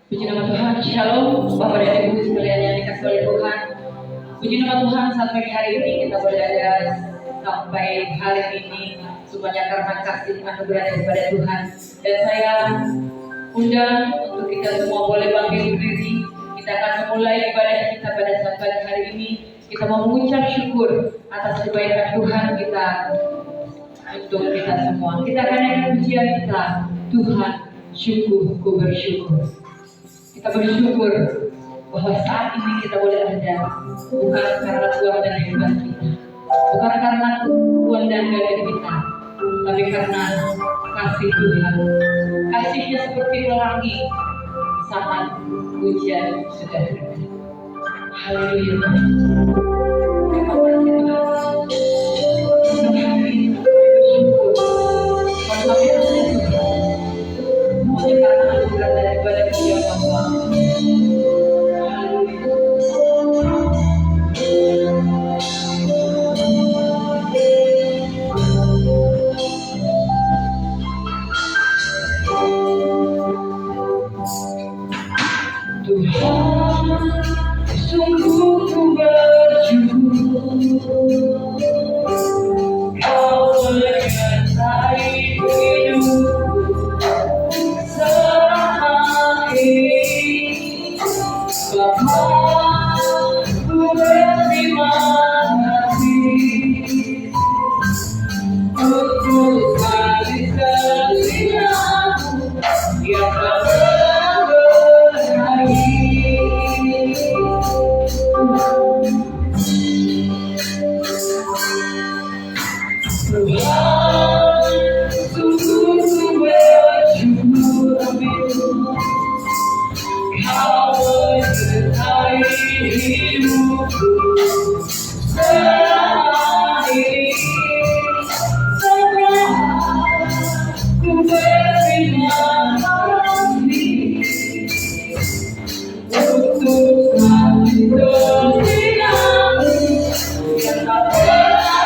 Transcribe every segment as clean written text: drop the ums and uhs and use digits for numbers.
Puji nama Tuhan, Shalom Bapak dan Ibu sekalian yang dikasihi oleh Tuhan. Puji nama Tuhan, sampai hari ini kita berada sampai hari ini semuanya karena kasih anugerah daripada Tuhan. Dan saya undang untuk kita semua boleh bangkit berdiri. Kita akan memulai ibadah kita pada saat hari ini. Kita mau mengucap syukur atas kebaikan Tuhan kita untuk kita semua. Kita akan nyanyi pujian kita, Tuhan syukur, ku bersyukur. Kita bersyukur bahwa saat ini kita boleh ada, bukan karena Tuhan dan hebat kita, bukan karena Tuhan dan gagah kita, tapi karena kasih Tuhan. Kasihnya seperti pelangi saat hujan sudah reda. Haleluya. Terima kasih Tuhan. Untuk hari ini kami bersyukur. Kalau kami harus bersyukur, semuanya karena anugerah daripada Dia Bapa. Tuhan, sungguh ku bersyukur, Kau menyertai hidupku selama ini. Bapa, ku berterima kasih untuk kasih setiamu yang tak berakhir. Tuhan, sungguh ku bersyukur, Kau menyertai hidupku selama ini. Ku berterima kasih untuk kasih setiamu yang tak berakhir.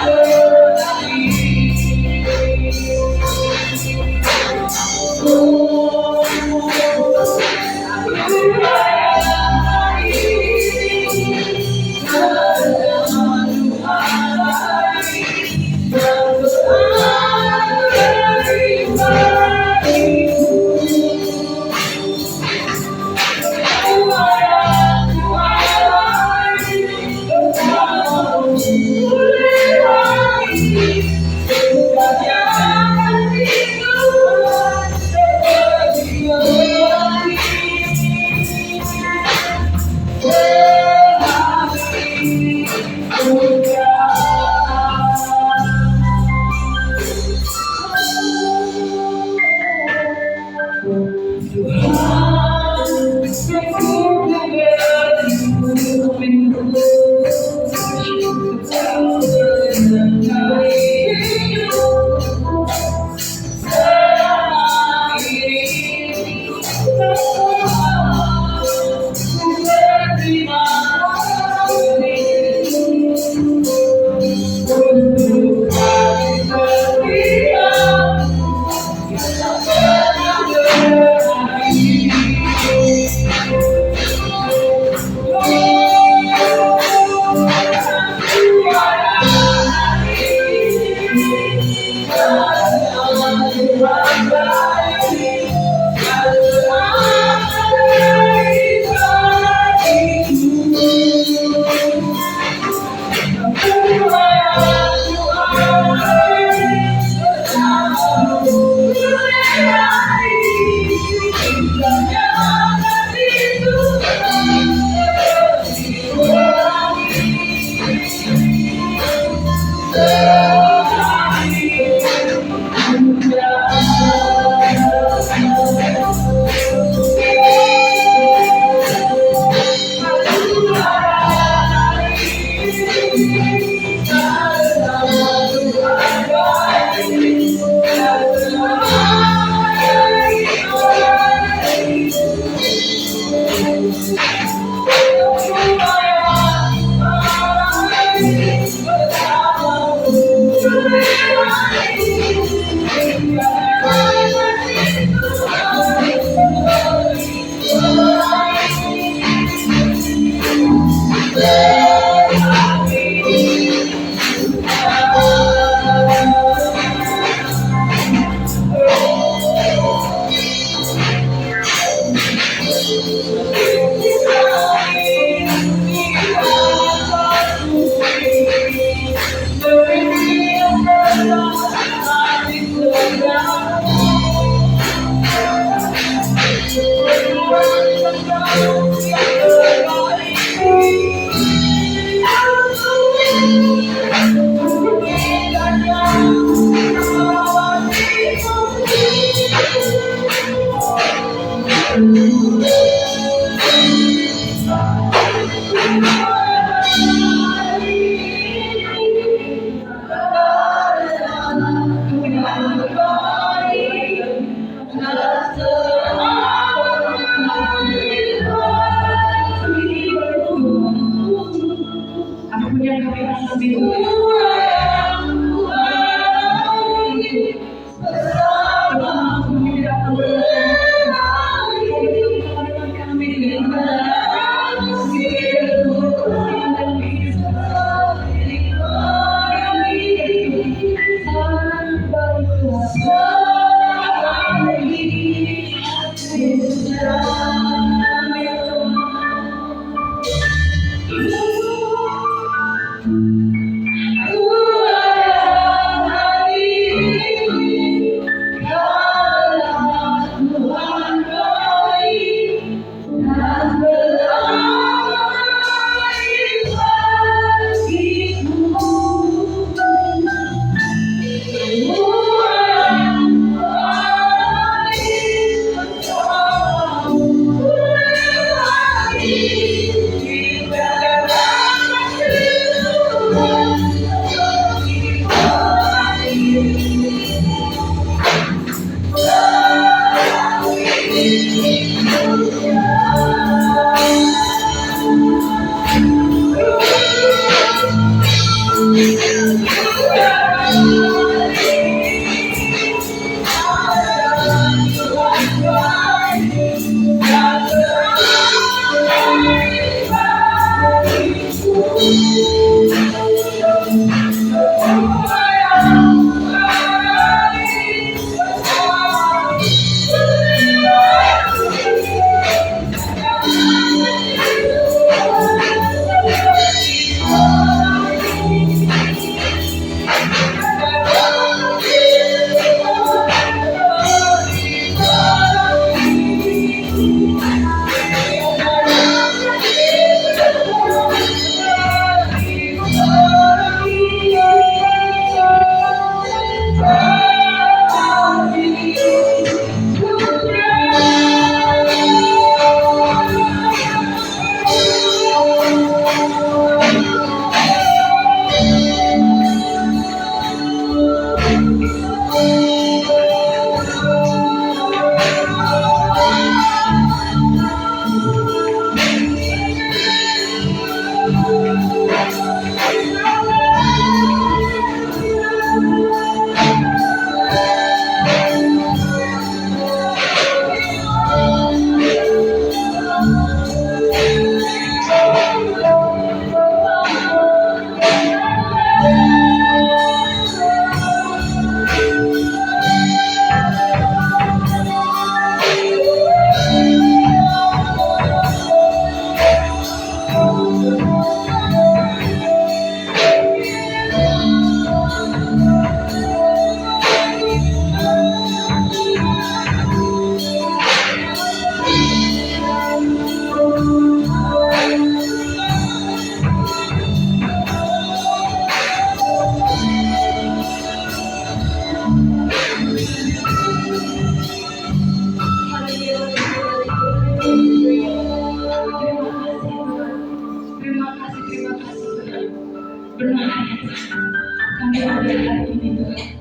Kami ada hari ini Tuhan,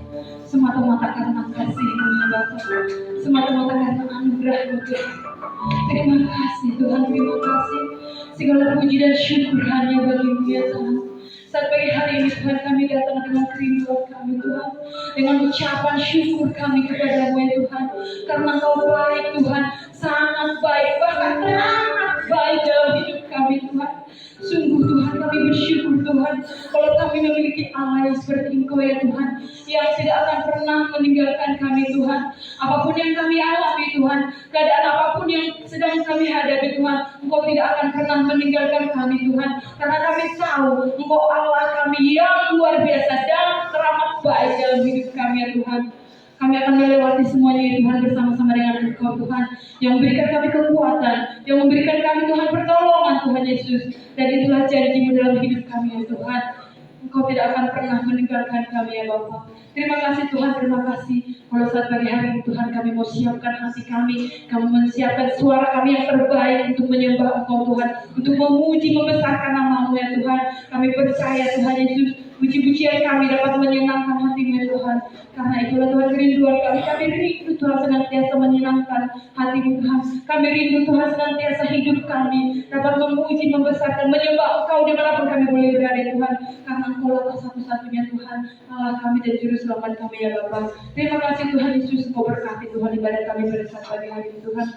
semata-mata karena kasih-Mu ya Bapa, semata-mata karena anugerah-Mu Tuhan. Terima kasih Tuhan, terima kasih. Segala puji dan syukur hanya bagi-Mu ya Tuhan. Saat pagi hari ini Tuhan, kami datang dengan kerinduan kami Tuhan, dengan ucapan syukur kami kepada-Mu ya Tuhan, karena Engkau baik Tuhan, sangat baik, bahkan sangat baik dalam hidup kami Tuhan. Sungguh Tuhan, kami bersyukur Tuhan, kalau kami memiliki Allah yang seperti Engkau ya Tuhan, yang tidak akan pernah meninggalkan kami Tuhan. Apapun yang kami alami Tuhan, keadaan apapun yang sedang kami hadapi Tuhan, Engkau tidak akan pernah meninggalkan kami Tuhan. Karena kami tahu Engkau Allah kami yang luar biasa dan teramat baik dalam hidup kami ya Tuhan. Kami akan melewati semuanya ya Tuhan bersama-sama dengan Engkau Tuhan, yang memberikan kami kekuatan, yang memberikan kami Tuhan pertolongan Tuhan Yesus. Dan itulah janji-Mu dalam hidup kami ya Tuhan. Engkau tidak akan pernah meninggalkan kami ya Bapa. Terima kasih Tuhan, terima kasih. Kalau saat pagi hari ini Tuhan kami mau siapkan hati kami, kami menyiapkan suara kami yang terbaik untuk menyembah Engkau Tuhan, untuk memuji, membesarkan nama-Mu ya Tuhan. Kami percaya Tuhan Yesus, puji-pujian kami dapat menyenangkan hati-Mu ya Tuhan. Karena itulah Tuhan kerinduan kami. Kami rindu Tuhan senantiasa menyenangkan hati-Mu Tuhan. Kami rindu Tuhan senantiasa hidup kami dapat memuji, membesarkan, menyembah Engkau dimanapun kami boleh berada Tuhan. Karena Engkau lah satu-satunya Tuhan, Allah kami dan Juru Selamat kami ya Bapa. Terima kasih Tuhan Yesus, Engkau berkati Tuhan ibadah kami pada saat pagi hari ini Tuhan.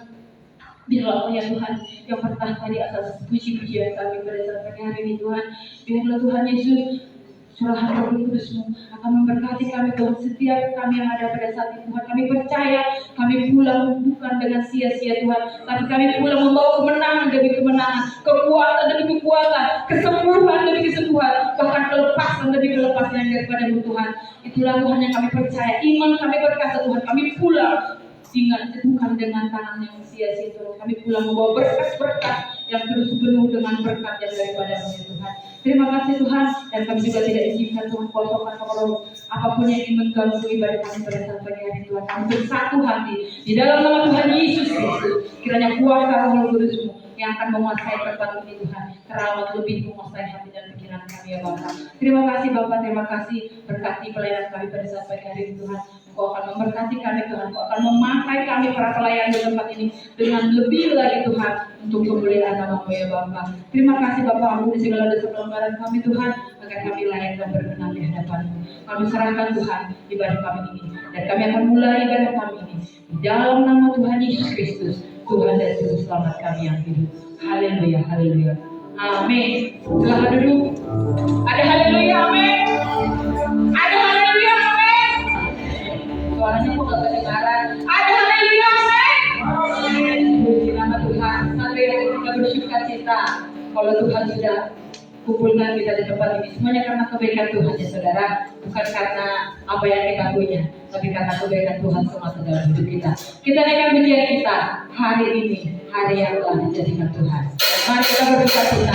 Biarlah ya Tuhan yang bertahta di atas puji-pujian kami pada saat pagi hari ini Tuhan. Biarlah Tuhan Yesus curahan Roh Kudus-Mu akan memberkati kami Tuhan, setiap kami yang ada pada saat ini Tuhan. Kami percaya kami pulang bukan dengan sia-sia Tuhan, tapi kami pulang membawa kemenangan demi kemenangan, kekuatan demi kekuatan, kesembuhan demi kesembuhan, bahkan kelepasan demi kelepasan yang daripada-Mu Tuhan. Itulah Tuhan yang kami percaya. Iman kami berkata Tuhan, kami pulang bukan dengan tangan yang sia-sia Tuhan. Kami pulang membawa berkat-berkat yang terus penuh dengan berkat yang daripada-Mu Tuhan. Terima kasih Tuhan, dan kami juga tidak izinkan Tuhan kosongkan kalau apapun yang ingin mengganggu ibadah kami pada saat pagi hari Tuhan. Kami bersatu hati di dalam nama Tuhan Yesus Kristus. Kiranya kuasa Roh Kudus-Mu yang akan menguasai tempat ini Tuhan, terawat lebih menguasai hati dan pikiran kami ya Bapa. Terima kasih Bapa, terima kasih, berkati pelayanan kami pada saat pagi hari ini Tuhan. Engkau akan memberkati kami Tuhan, Engkau akan memakai kami para pelayan di tempat ini dengan lebih lagi Tuhan untuk kemuliaan nama-Mu ya Bapa. Terima kasih Bapa, ampuni segala dosa pelanggaran kami Tuhan, agar kami layak dan berkenan di hadapan-Mu. Kami serahkan Tuhan ibadah kami ini, dan kami akan mulai ibadah kami ini di dalam nama Tuhan Yesus Kristus, Tuhan dan Juru Selamat kami yang hidup. Haleluya, haleluya. Amin. Silahkan duduk. Ada haleluya, amin. Ada haleluya, amin. Suaranya kok gak kedengaran. Ada haleluya, amin. Puji nama Tuhan. Sampai kita bersyuka cita kalau Tuhan sudah kumpulkan kita di tempat ini. Semuanya karena kebaikan Tuhan ya saudara. Bukan karena apa yang kita punya, tapi karena kebaikan Tuhan semata dalam hidup kita. Kita naikkan pujian kita hari ini, hari yang telah dijadikan Tuhan. Mari kita berdoa kita.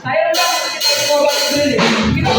Saya udah kita coba dulu. Kita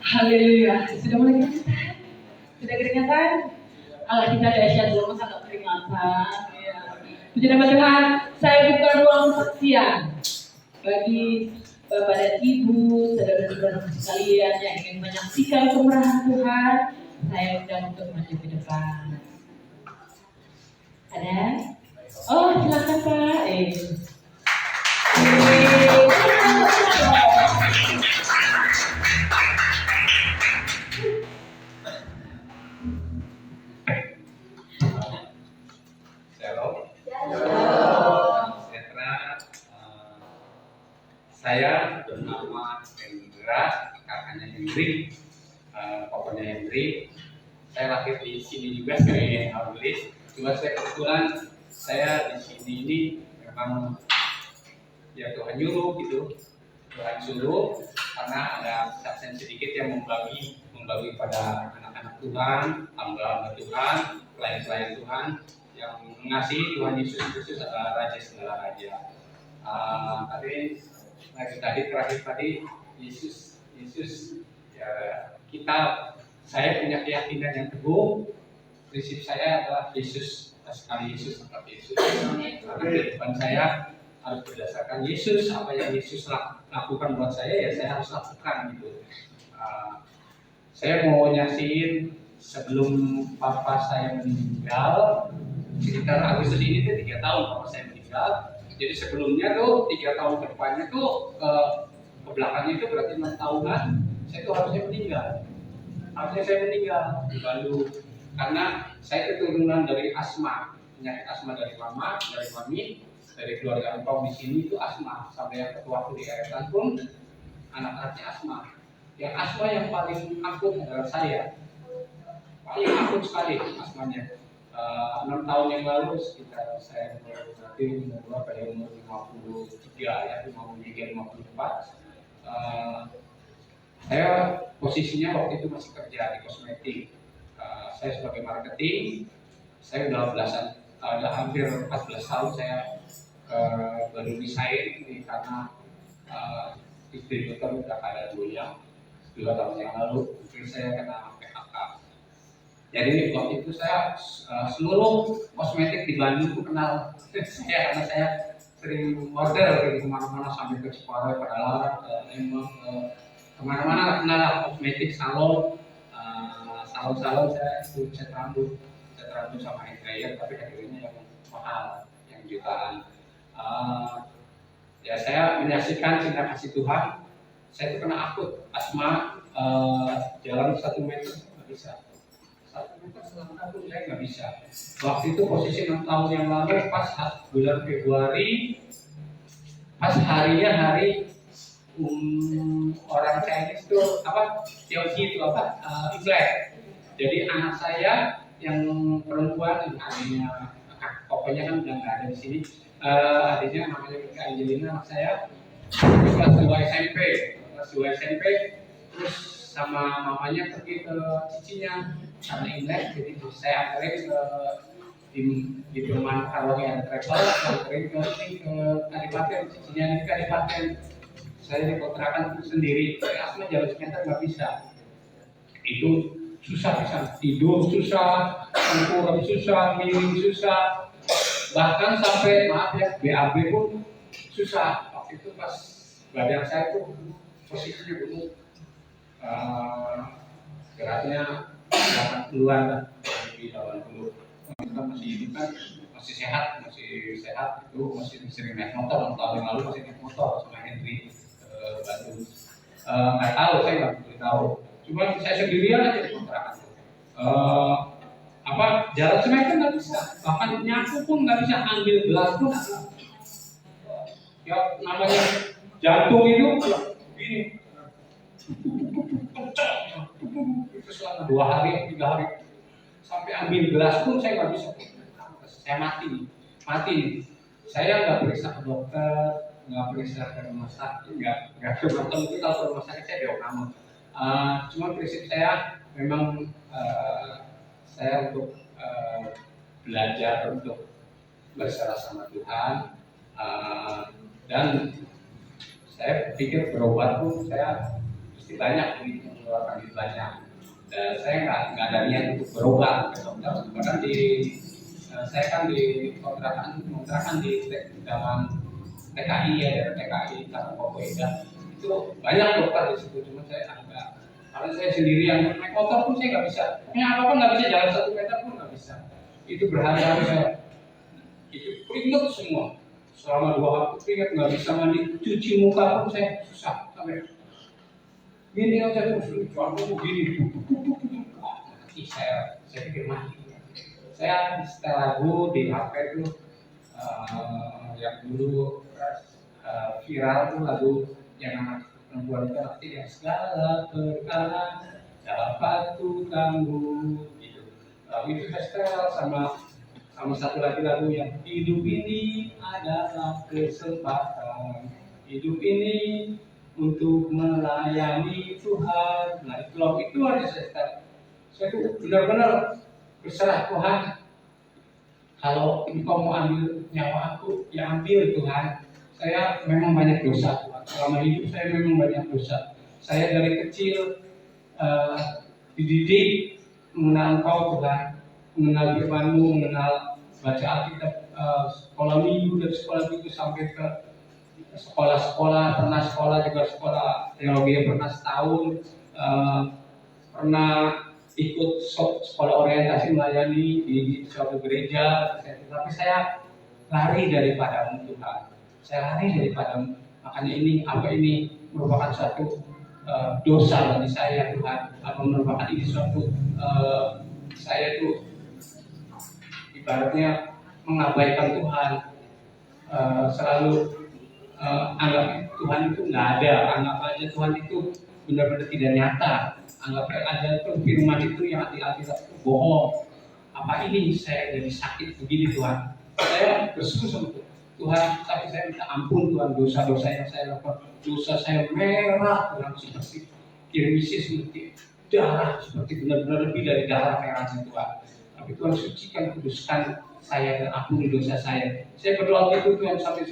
Haleluya. Sudah mulai keringatan? Sudah keringatan? Allah kita dahsyat dalam sangat keringatan. Ya. Puji nama Tuhan. Saya buka ruang saksian bagi Bapak dan Ibu, saudara-saudara sekalian yang ingin menyaksikan kemurahan Tuhan. Saya undang untuk maju ke depan. Ada? Oh, silakan Pak. Saya bernama Hendra, kakaknya Hendrik, papanya Hendrik. Saya lahir di sini juga sebagai Aulis. Cuma saya kebetulan saya di sini ini memang ya Tuhan nyuruh gitu, Tuhan suruh karena ada saksian sedikit yang membagi pada anak-anak Tuhan, hamba-hamba Tuhan, pelayan-pelayan Tuhan yang mengasihi Tuhan Yesus Kristus adalah Raja segala Raja. Terakhir tadi Yesus ya, saya punya keyakinan yang teguh. Prinsip saya adalah Yesus, sekali Yesus tetap Yesus. Karena kehidupan saya harus berdasarkan Yesus. Apa yang Yesus lakukan buat saya ya saya harus lakukan gitu. Saya mau nyaksiin sebelum papa saya meninggal, sekitar Agustus ini tuh 3 tahun papa saya meninggal. Jadi sebelumnya tuh 3 tahun ke depannya tuh ke belakangnya itu berarti 6 tahunan saya tuh harusnya saya meninggal di Bandung karena saya keturunan dari asma, penyakit asma dari mama, dari mami, dari keluarga engkau di sini itu asma. Sampai yang ketua di yayasan pun anak-anaknya asma. Yang asma yang paling akut adalah saya, paling akut sekali asmanya. 6 tahun yang lalu sekitar saya berarti umur berapa ya, umur 53 ya, 53 54. Saya posisinya waktu itu masih kerja di kosmetik. Saya sebagai marketing, saya udah hampir 14 tahun saya baru resign karena distributor udah pada goyang 2 tahun yang lalu. Mungkin saya kena PHK. Jadi waktu itu saya seluruh kosmetik di Bandung itu kenal saya karena saya sering order dari kemana-mana sampai ke Ciparai, Padalarang, ke Lembang, kemana-mana kenal kosmetik, salon, salon saya itu cat rambut sama hair dryer, tapi harganya yang mahal, yang jutaan. Ya saya menyaksikan cinta kasih Tuhan. Saya itu kena akut asma, jalan 1 meter nggak bisa. 1 meter selangkah pun saya nggak bisa. Waktu itu posisi 6 tahun yang lalu pas bulan Februari, pas harinya hari orang Chinese itu apa? Tiongji itu apa? Imlek. Jadi anak saya yang perempuan, adiknya, pokoknya kan udah nggak ada di sini. Adiknya namanya Mika Angelina, anak saya itu kelas 2 SMP, terus sama mamanya pergi ke cicinya karena Imlek, jadi saya anterin di perumahan kalau yang travel, anterin ke Kadipaten, cicinya di Kadipaten. Saya dikontrakan sendiri, saya asma jalan semeter nggak bisa. Itu susah bisa tidur, susah tengkurap, susah miring, susah, bahkan sampai maaf ya BAB pun susah. Waktu itu pas badan saya itu posisinya dulu beratnya 80-an lah, di 80. Kita masih hidup kan, masih sehat itu, masih sering naik motor. 6 tahun yang lalu masih naik motor sama Henry Bandung. Nggak tahu, saya nggak boleh tahu. Cuma saya sendirian aja di kontrakan. Jalan semeter nggak bisa, bahkan nyapu pun nggak bisa, ambil gelas pun nggak bisa. Ya namanya jantung itu gini, itu selama 2 hari, 3 hari, sampai ambil gelas pun saya nggak bisa. Saya mati. Saya nggak periksa ke dokter, nggak periksa ke rumah sakit, nggak ke dokter. Itu kalau ke rumah sakit saya diopname. Cuma prinsip saya memang saya untuk belajar untuk berserah sama Tuhan, dan saya pikir berobat pun saya mesti banyak mengeluarkan duit banyak, dan saya nggak ada niat untuk berobat ke dokter. Bahkan saya kan di kontrakan di dalam TKI ya, dari TKI Taman Pokoida itu banyak dokter di situ, cuma saya enggak, karena saya sendirian, naik motor pun saya nggak bisa, pokoknya apa-apa nggak bisa, jalan 1 meter pun nggak bisa. Itu berhari-hari saya itu keringet semua, selama 2 hari keringet, nggak bisa mandi, cuci muka pun saya susah, sampai gini aja terus aku begini, mati saya pikir mati. Saya setel lagu di HP itu yang dulu viral tuh, lagu yang anak perempuan itu nanti yang segala perkara dapat ku tanggung gitu. Lalu itu saya setel sama satu lagi lagu yang hidup ini adalah kesempatan, hidup ini untuk melayani Tuhan. Nah itu lagu itu aja saya setel. Saya tuh benar-benar berserah Tuhan. Kalau Engkau mau ambil nyawa aku, ya ambil Tuhan. Saya memang banyak dosa Tuhan. Selama hidup saya memang banyak dosa. Saya dari kecil dididik mengenal Engkau Tuhan, mengenal firman-Mu, mengenal baca Alkitab, sekolah minggu dan sekolah minggu sampai ke sekolah-sekolah, pernah sekolah juga sekolah teologi yang pernah setahun, pernah ikut sekolah orientasi melayani di suatu gereja, tapi saya lari daripada-Mu Tuhan. Saya lari daripada-Mu. Makanya ini merupakan suatu dosa bagi saya Tuhan, atau merupakan ini suatu saya itu ibaratnya mengabaikan Tuhan, selalu anggap Tuhan itu nggak ada, anggap aja Tuhan itu benar-benar tidak nyata, anggap aja itu firman itu yang hati-hati bohong. Apa ini saya jadi sakit begini Tuhan? Saya bersyukur sama Tuhan, tapi saya minta ampun Tuhan, dosa-dosa yang saya lakukan, dosa saya merah Tuhan, seperti kirmisi, seperti darah, seperti benar-benar lebih dari darah merahnya Tuhan. Tapi Tuhan sucikan, kuduskan saya dan ampuni dosa saya. Saya berdoa itu Tuhan sambil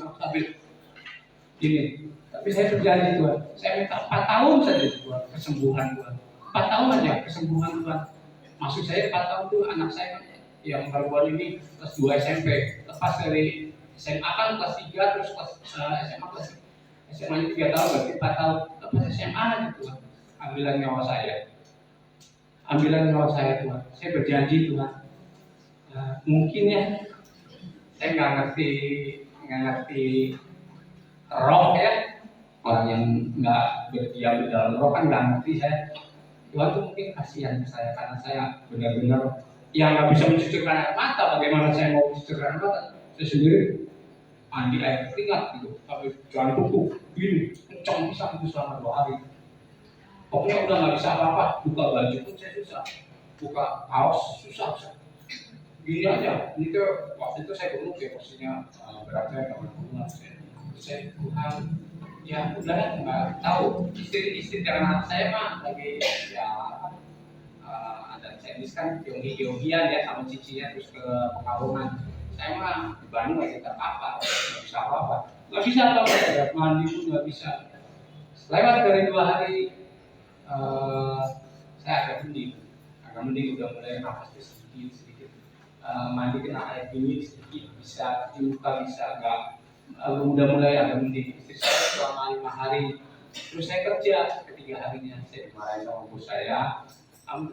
gini. Tapi saya berjanji Tuhan, saya minta 4 tahun saja Tuhan kesembuhan Tuhan. 4 tahun aja kesembuhan Tuhan. Maksud saya 4 tahun itu anak saya yang baru ini kelas 2 SMP, lepas dari SMA kan kelas 3, terus kelas SMA kelas SMA 3 tahun, berarti 4 tahun lepas SMA aja Tuhan. Ambilan nyawa saya Tuhan. Saya berjanji Tuhan. Mungkin ya saya nggak ngerti roh ya, orang yang nggak berdiam di dalam roh kan nggak ngerti saya. Tuhan tuh mungkin kasihan ke saya karena saya benar-benar yang nggak bisa mencucurkan air mata. Bagaimana saya mau mencucurkan air mata? Saya sendiri mandi air keringat gitu, tapi jangan kuku gini, kencang bisa itu selama 2 hari. Pokoknya udah nggak bisa apa-apa, buka baju pun saya susah, buka kaos susah. Gini aja, ini tuh waktu itu saya gemuk ya, posisinya beratnya kamar saya Tuhan, ya udah nggak tahu istri dengan anak saya mah lagi ya ada Chinese kan yogi-yogian ya sama cicinya terus ke Pekalongan. Saya mah di Bandung lagi apa nggak bisa apa-apa, nggak bisa apa-apa, mandi pun nggak bisa. Lewat dari 2 hari saya agak mending udah mulai nafas sedikit. Mandi kena air dingin sedikit bisa, dibuka bisa, nggak udah mulai agak mending. Istri saya selama 5 hari, terus saya kerja ketiga harinya saya dimarahin sama bos saya.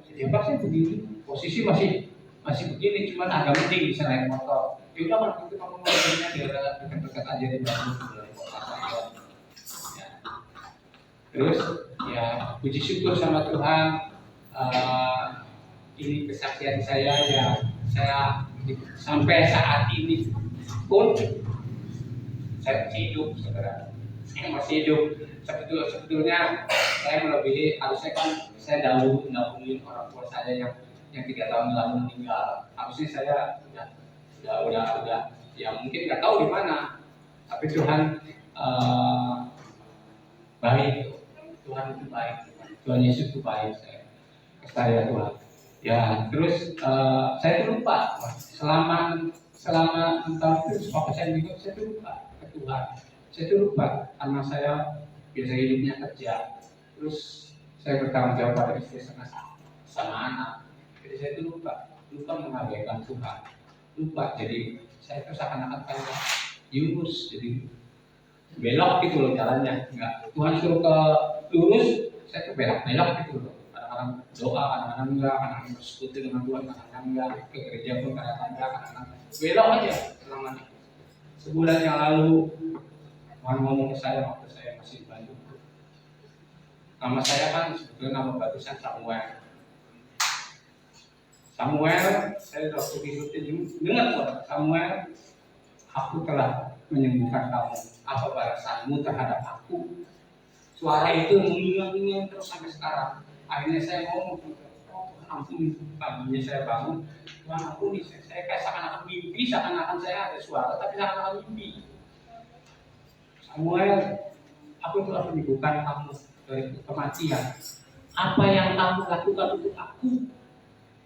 Jadi sih begini, posisi masih begini, cuman agak mending bisa naik motor. Ya udah kalau gitu kamu motornya biar dekat-dekat aja di belakang kota saya. Ya. Terus ya puji syukur sama Tuhan. Ini kesaksian saya ya, saya sampai saat ini pun saya masih hidup, saudara. Saya masih hidup. Sebetulnya saya melebihi, harusnya kan saya dahuluin orang tua saya yang 3 tahun lalu meninggal. Harusnya saya udah ya mungkin nggak tahu di mana. Tapi Tuhan baik, Tuhan itu baik, Tuhan Yesus itu baik saya Tuhan. Ya terus saya tuh lupa selama 6 tahun itu waktu saya hidup saya tuh lupa ke Tuhan. Saya tuh lupa karena saya biasa hidupnya kerja, terus saya bertanggung jawab pada istri sama anak. Jadi saya tuh lupa mengabaikan Tuhan, lupa. Jadi saya tuh seakan-akan kayak Yunus, jadi belok gitu loh jalannya. Enggak, Tuhan suruh ke lurus, saya tuh belok gitu loh. Kadang-kadang doa, kadang-kadang enggak, kadang-kadang bersekutu dengan Tuhan, kadang-kadang enggak, ke gereja pun kadang-kadang belok aja selama ini. Sebulan yang lalu Tuhan ngomong ke saya waktu saya masih di Bandung. Nama saya kan sebetulnya nama baptisan Samuel. Saya sudah ikutin dengar Samuel, aku telah menyembuhkan kamu. Apa balasanmu terhadap aku? Suara itu mengingat terus sampai sekarang. Akhirnya saya ngomong, ampuni. Paginya saya bangun, Tuhan ampuni. Saya kayak seakan-akan mimpi, seakan-akan saya ada suara, tapi seakan-akan mimpi. Samuel, aku telah menyembuhkan kamu dari kematian. Apa yang kamu lakukan untuk aku?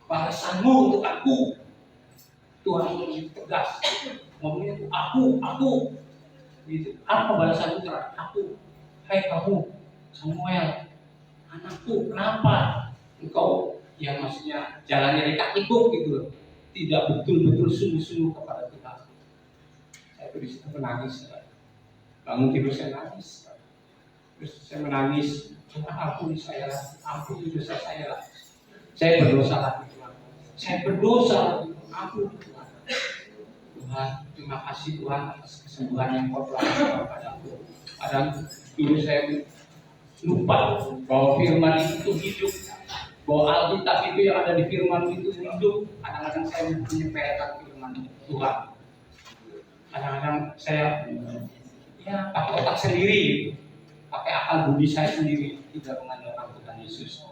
Balasanmu untuk aku. Tuhan tegas ngomongnya itu aku gitu. Apa balasanmu terhadap aku? Hai kamu Samuel, anakku, kenapa engkau yang maksudnya jalannya ikut gitu loh, tidak betul-betul sungguh-sungguh kepada Tuhan. Saya tuh di situ menangis, bangun tidur saya nangis, terus saya menangis, Tuhan ampuni saya, ampuni dosa saya lah. Saya berdosa lagi Tuhan. Saya berdosa lagi, ampuni Tuhan. Tuhan, terima kasih Tuhan atas kesembuhan yang kau telah berikan padaku. Padahal dulu saya lupa bahwa firman itu hidup. bahwa Alkitab itu yang ada di firman itu hidup. Kadang-kadang saya menyepelekan firman Tuhan. Kadang-kadang saya ya pakai otak sendiri, pakai akal budi saya sendiri, tidak mengandalkan Tuhan Yesus.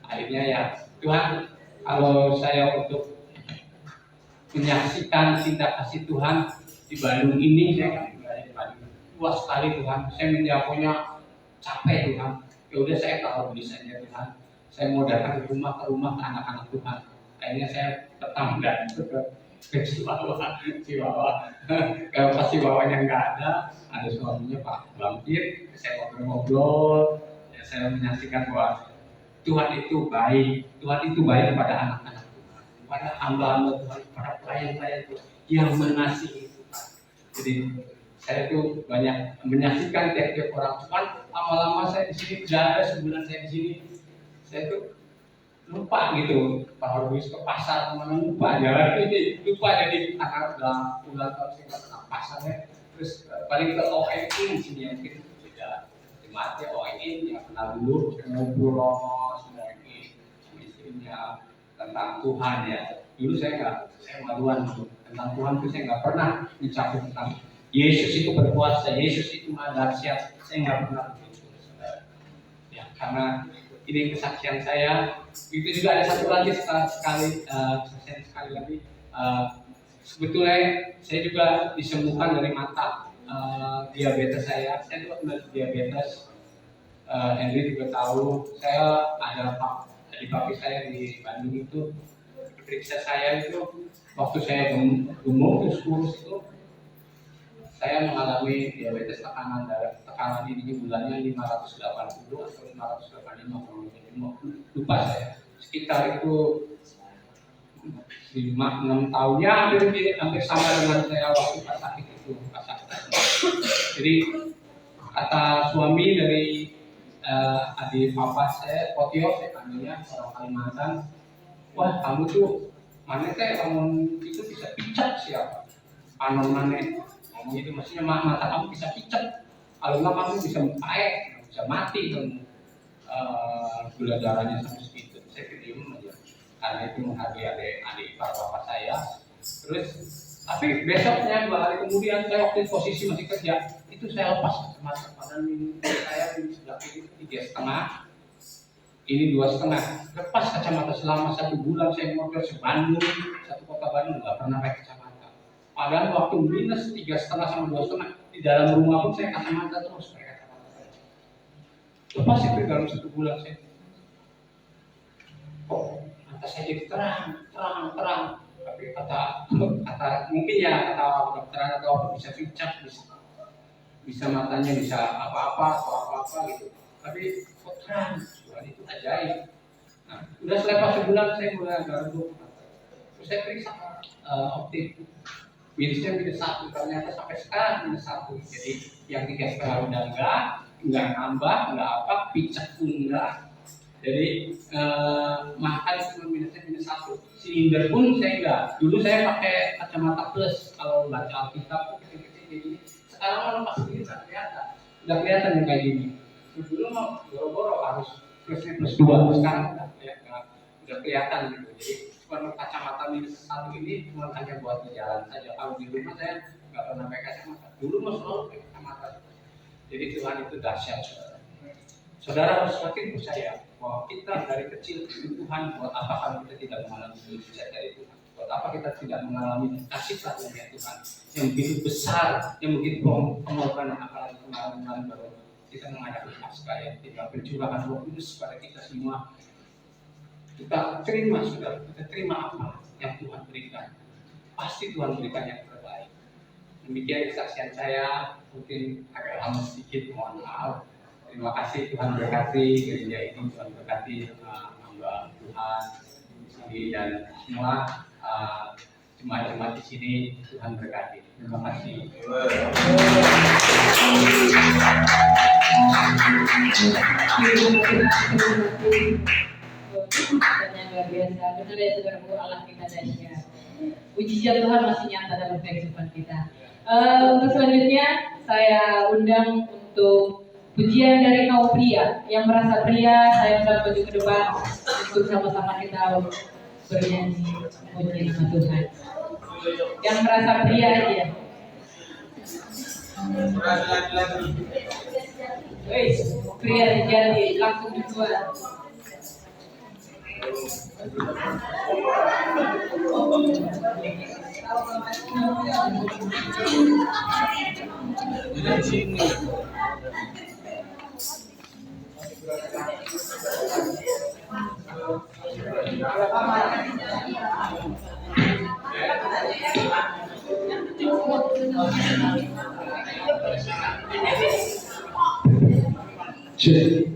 Akhirnya ya Tuhan, kalau saya untuk menyaksikan cinta kasih Tuhan di Bandung ini, saya kan berada di Bandung, luas sekali Tuhan. Saya menjawabnya capek Tuhan. Ya udah saya kalau bisa aja Tuhan. Saya mau datang ke rumah ke anak-anak Tuhan. Akhirnya saya tetangga ke Chihuahua. Kalau pas Chihuahuanya nggak ada suaminya Pak Bangkit. Saya ngobrol-ngobrol. Ya, saya menyaksikan bahwa Tuhan itu baik. Tuhan itu baik kepada anak-anak Tuhan, kepada hamba-hamba Tuhan, kepada pelayan-pelayan Tuhan yang mengasihi Tuhan. Jadi saya tuh banyak menyaksikan tiap-tiap orang. Cuman lama-lama saya di sini tidak ada sebulan saya di sini, saya tuh lupa gitu. Kalau harus ke pasar kemana lupa jalan ini, lupa jadi karena udah pulang tahun saya nggak pernah pasarnya. Terus paling ke OM di sini yang mungkin tidak jemaatnya OM ini yang kenal dulu, ngobrol semua ini istrinya tentang Tuhan ya. Dulu saya maluan tentang Tuhan, itu saya nggak pernah bicara tentang Yesus itu berkuasa, Yesus itu ada dahsyat. Saya nggak pernah begitu, ya, karena ini kesaksian saya. Itu juga ada satu lagi sekali lagi. Sebetulnya saya juga disembuhkan dari mata diabetes saya. Saya juga kena diabetes. Henry juga tahu. Saya ada papi saya di Bandung itu periksa saya itu waktu saya gemuk terus kurus itu. Saya mengalami diabetes tekanan darah, tekanan ini bulannya 580 atau 585, lupa saya. Sekitar itu 5-6 tahun ya, hampir sama dengan saya waktu pas sakit itu. Jadi kata suami dari adik papa saya, Potio, saya panggilnya orang Kalimantan. Wah, kamu tuh mana kamu itu bisa pijat siapa? Anon mana? Itu maksudnya mata kamu bisa picek, kalau enggak kamu bisa mukaek, bisa mati dan gula darahnya sampai segitu. Saya diem aja, karena itu menghargai adik ipar bapak saya. Terus, tapi besoknya 2 hari kemudian saya waktu posisi masih kerja, itu saya lepas kacamata. Padahal saya di sebelah kiri 3,5, ini 2,5. Lepas kacamata selama 1 bulan saya modal se-Bandung, satu kota Bandung nggak pernah pakai kacamata. Padahal waktu minus 3,5 sama 2,5 di dalam rumah pun saya kacamata terus pakai kacamata. Lepas itu dalam 1 bulan saya, kok mata saya jadi terang. Tapi kata mungkin ya kata dokter atau apa bisa picak, bisa matanya bisa apa-apa atau apa-apa gitu. Tapi kok terang, Tuhan itu ajaib. Nah, udah selepas sebulan saya mulai agak redup. Terus saya periksa optik. Minusnya -1, ternyata sampai sekarang -1. Jadi yang 3,5 udah enggak nambah, enggak apa, picek pun enggak. Jadi makan cuma minusnya -1. Silinder pun saya enggak. Dulu saya pakai kacamata plus kalau baca Alkitab kecil-kecil kayak gini. Sekarang kalau pas ini udah kelihatan yang kayak gini. Dulu mah boro-boro harus plusnya +2, sekarang udah kelihatan gitu. Jadi kacamata -1 ini cuma hanya buat di jalan saja. Kalau di rumah saya nggak pernah pakai kacamata. Dulu mah selalu pakai kacamata. Jadi Tuhan itu dahsyat, saudara. Saudara harus semakin percaya bahwa kita dari kecil itu Tuhan. Buat apa kalau kita tidak mengalami mujizat dari Tuhan? Buat apa kita tidak mengalami kasih karunia Tuhan yang begitu besar, yang begitu pengorbanan, apalagi pengalaman baru kita menghadapi Paskah yang tidak pencurahan Roh Kudus kepada kita semua. Kita terima, saudara, kita terima apa yang Tuhan berikan. Pasti Tuhan berikan yang terbaik. Demikian kesaksian saya, mungkin agak lama sedikit, mohon maaf. Terima kasih, Tuhan berkati gereja ini, Tuhan berkati hamba Tuhan di sini dan semua jemaat-jemaat di sini, Tuhan berkati. Terima kasih. Yang luar biasa, benar ya saudara, Allah kita dahsyat. Mujizat Tuhan masih nyata dalam kehidupan kita. Untuk selanjutnya saya undang untuk pujian dari kaum pria yang merasa pria. Saya undang maju ke depan. untuk sama-sama kita bernyanyi puji nama Tuhan. Yang merasa pria aja. Wih, pria sejati langsung dijual. Cek.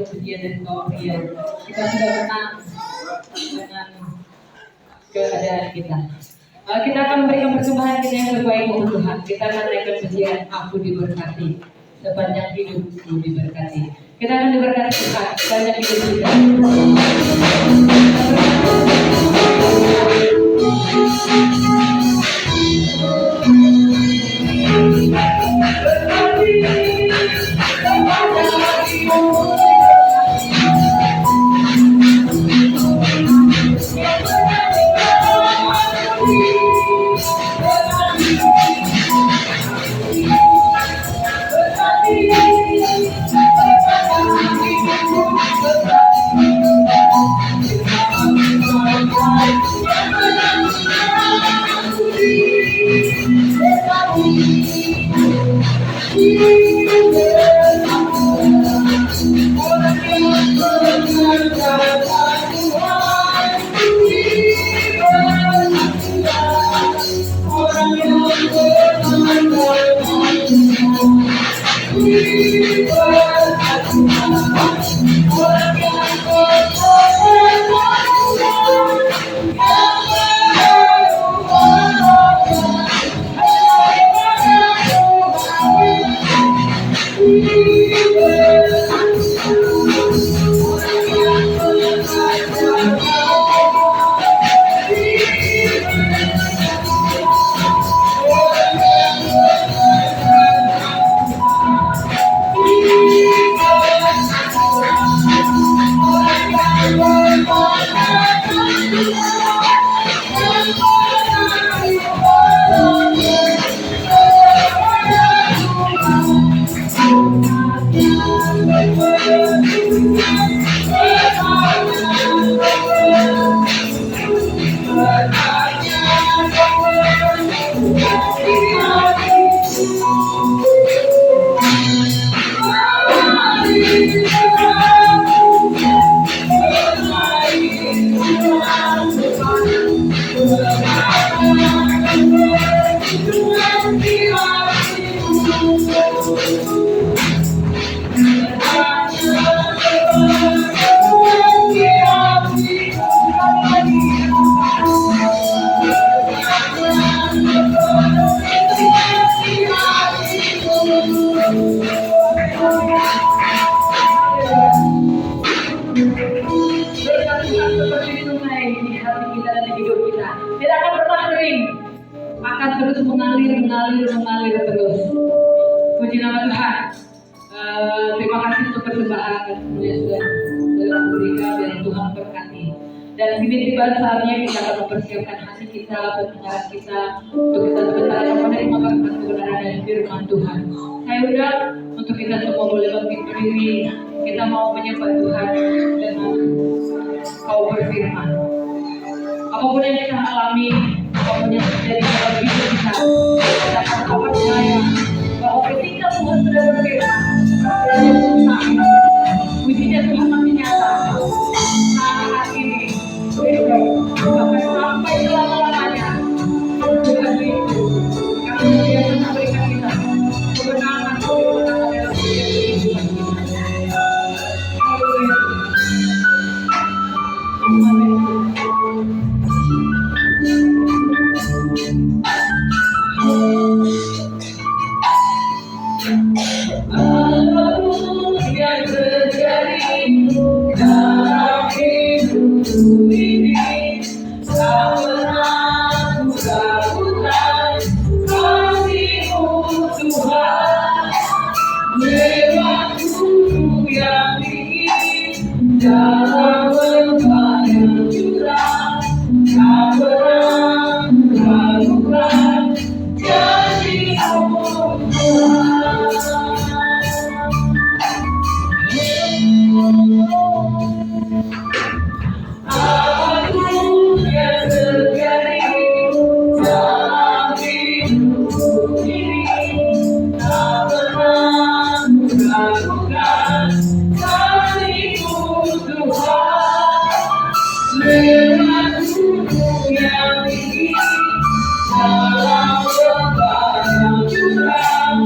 Pujian dan kemuliaan. Kita sudah menang dengan keadaan kita. Kita akan memberikan persembahan kita yang terbaik untuk Tuhan. Kita akan naikkan pujian Aku diberkati, sepanjang hidupku diberkati. Kita akan diberkati Tuhan sepanjang hidup kita. Berkat Tuhan seperti sungai di hati kita dan di hidup kita. Tidak akan pernah kering. Akan terus mengalir terus. Puji nama Tuhan. Terima kasih untuk persembahan yang sudah berikan dan Tuhan berkati. Dan kini tiba saatnya kita akan mempersiapkan hati kita, pendengaran kita untuk kita sebentar akan menerima berkat kebenaran dan firman Tuhan. Saya undang untuk kita semua boleh bangkit berdiri. Kita mau menyembah Tuhan dengan kau berfirman. Apapun yang kita alami, apapun yang terjadi dalam hidup kita akan tahu percaya bahwa ketika Tuhan sudah berfirman, pujinya Tuhan masih nyata saat ini, bahkan sampai selama-lamanya. Tuhan itu karena Dia telah memberikan kita kebenaran dalam kehidupan kita. Haleluya. Apapun yang terjadi dalam hidup ini, tak pernah ku ragukan kasih-Mu Tuhan. Lewat gunung yang tinggi, dalam lembah yang curam, tak pernah ku ragukan janji-Mu Tuhan. Apapun yang terjadi dalam hidup ini, tak pernah ku ragukan kasih-Mu Tuhan. Lewat gunung yang tinggi, dalam lembah yang curam,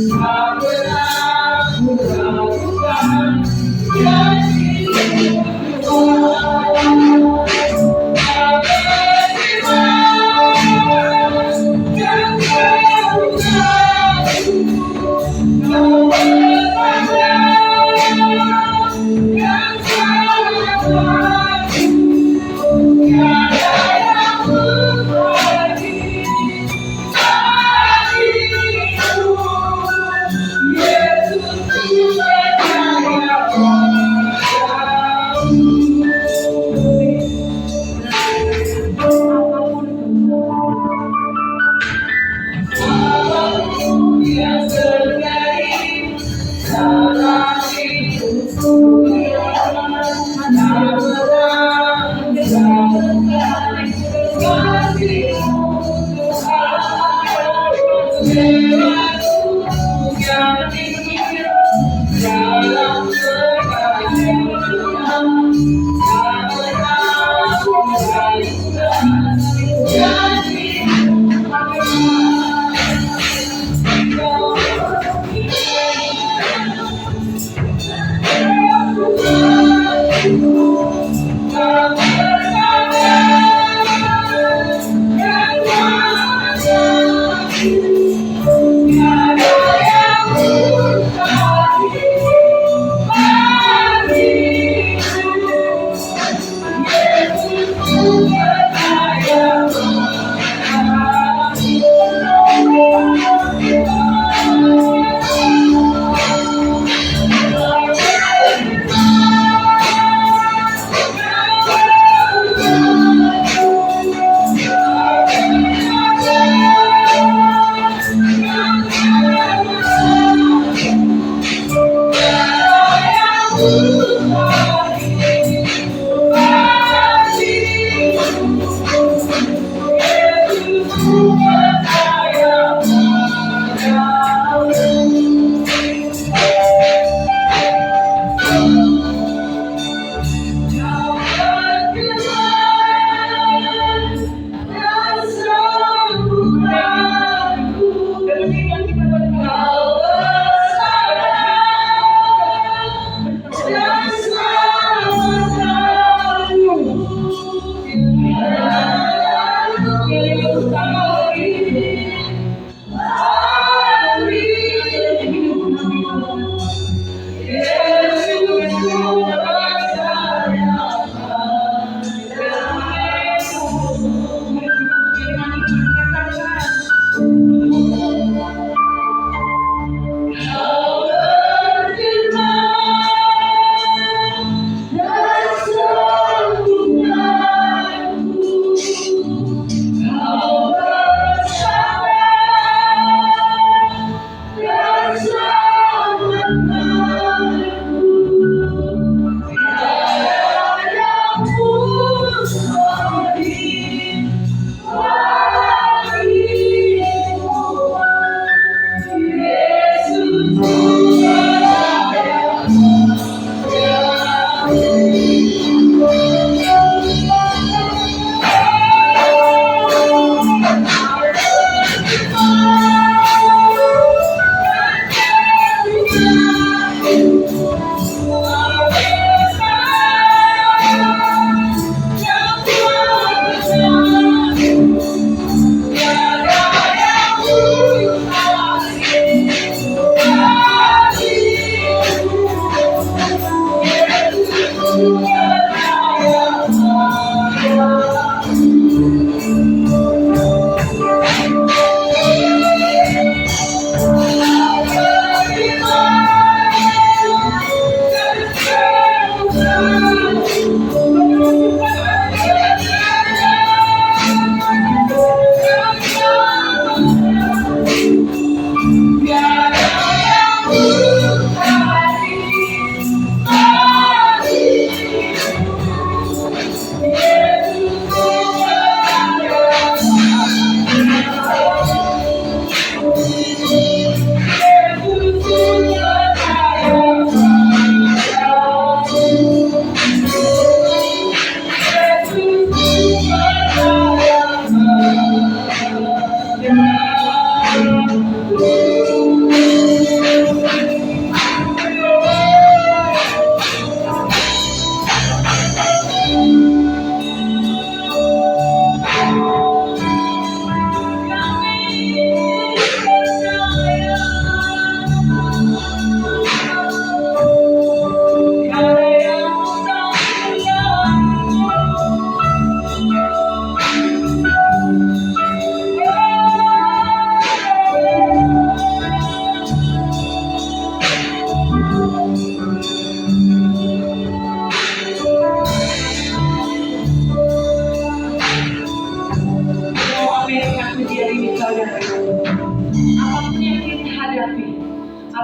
tak pernah ku ragukan janji-Mu Tuhan. Apapun yang terjadi dalam hidupku, tak pernah ragukan kasih-Mu Tuhan. Lewat gunung yang tinggi, dalam lembah yang curam, tak pernah ku ragukan janji-Mu Tuhan. Yang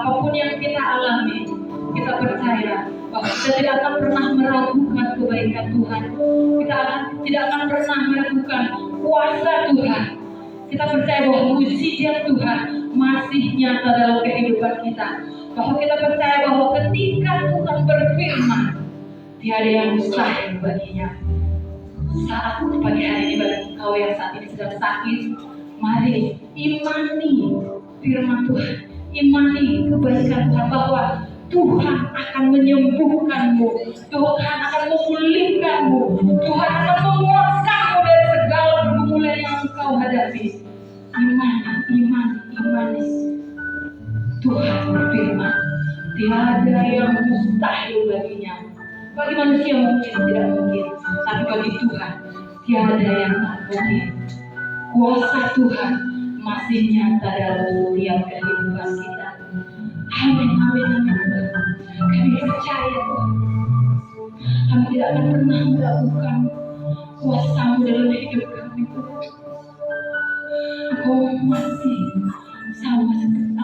apapun yang kita alami, kita percaya bahwa kita tidak akan pernah meragukan kebaikan Tuhan. Kita tidak akan pernah meragukan kuasa Tuhan. Kita percaya bahwa mujizat Tuhan masih nyata dalam kehidupan kita. Bahwa kita percaya bahwa ketika Tuhan berfirman, tiada yang mustahil baginya. Saat pagi hari ini bagi engkau yang saat ini sedang sakit, mari imani firman Tuhan, imani kebaikan Tuhan, bahwa Tuhan akan menyembuhkanmu, Tuhan akan memulihkanmu, Tuhan akan menguatkanmu dari segala pergumulan yang engkau hadapi. Imani. Tuhan berfirman, tiada yang mustahil baginya. Bagi manusia mungkin tidak mungkin, tapi bagi Tuhan tiada yang tak mungkin. Kuasa Tuhan masih nyata dalam setiap kehidupan kita. Amin. Kami percaya Tuhan. Kami tidak akan pernah meragukan kuasa-Mu dalam hidup kami. Engkau masih sama seperti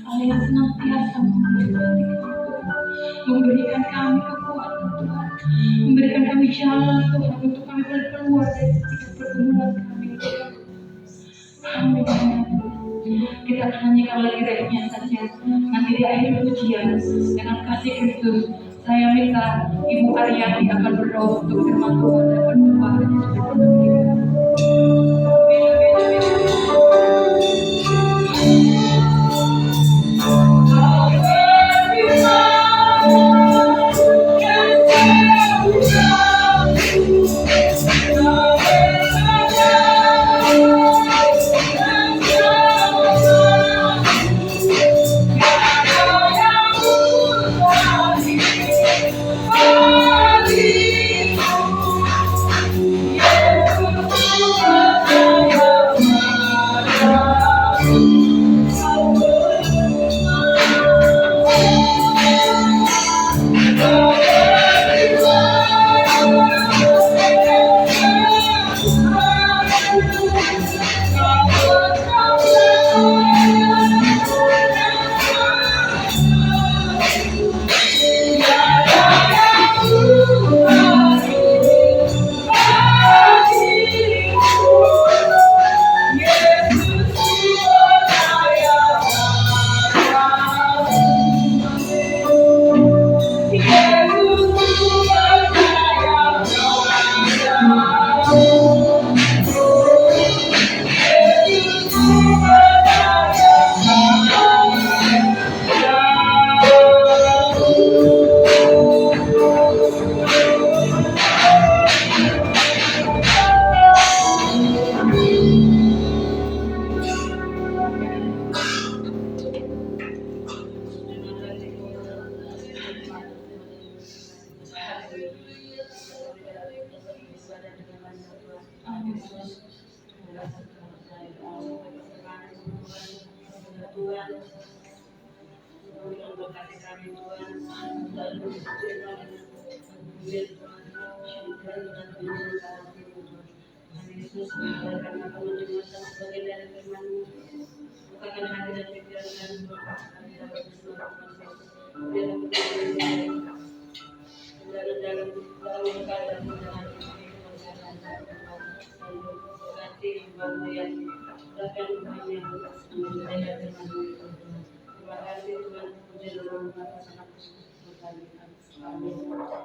Allah yang senantiasa memberkati kami, memberikan kami kekuatan Tuhan, memberikan kami jalan Tuhan untuk kami boleh keluar dari setiap pergumulan kami. Amin. Kita akan nyanyikan lagi refnya saja. Nanti di akhir pujian dengan kasih Kristus, saya minta Ibu Aryani akan berdoa untuk firman Tuhan dan berdoa yang sudah kita berikan.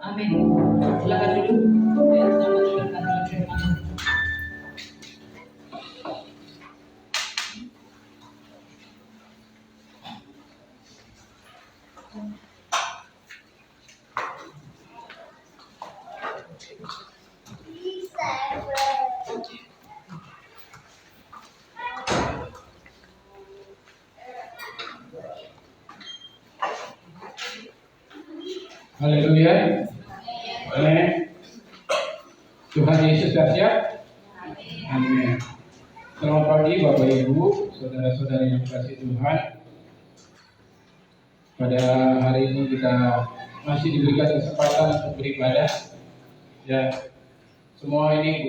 Amin. Silakan duduk. Haleluya. Amin. Tuhan Yesus siap? Amin. Selamat pagi Bapak Ibu, saudara-saudari yang dikasihi Tuhan. Pada hari ini kita masih diberikan kesempatan untuk beribadah. Ya, semua ini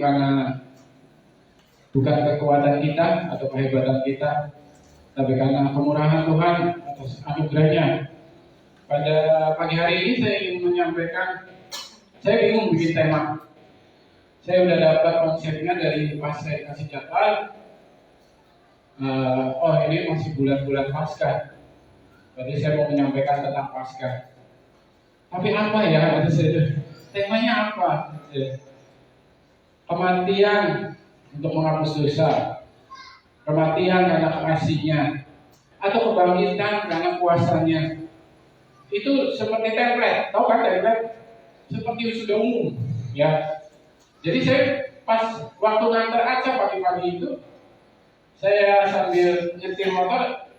bukan kekuatan kita atau kehebatan kita, tapi karena kemurahan Tuhan atas anugerahnya, pada pagi hari ini saya ingin menyampaikan, saya bingung bikin tema. Saya udah dapat konsepnya dari pas saya kasih jadwal. Ini masih bulan-bulan Paskah. Jadi saya mau menyampaikan tentang Paskah. Tapi apa ya? Temanya apa? Kematian untuk menghapus dosa, kematian karena kasihnya, atau kebangkitan karena kuasanya. Itu seperti template, tahu kan template? Seperti sudah umum, ya. Jadi saya pas waktu ngantar aja pagi-pagi itu, saya sambil nyetir motor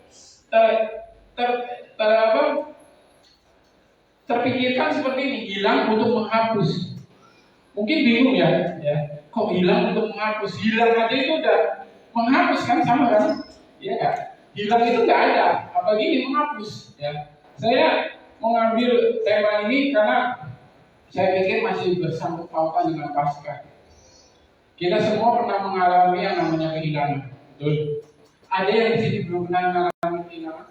terpikirkan seperti ini, hilang untuk menghapus. Mungkin bingung ya, kok hilang untuk menghapus? Hilang aja itu udah menghapus kan, sama kan? Iya nggak? Hilang itu nggak ada, apalagi ini menghapus. Ya, saya mengambil tema ini karena saya pikir masih bersangkut pautan dengan Paskah. Kita semua pernah mengalami yang namanya kehilangan, betul? Ada yang di sini belum pernah mengalami kehilangan,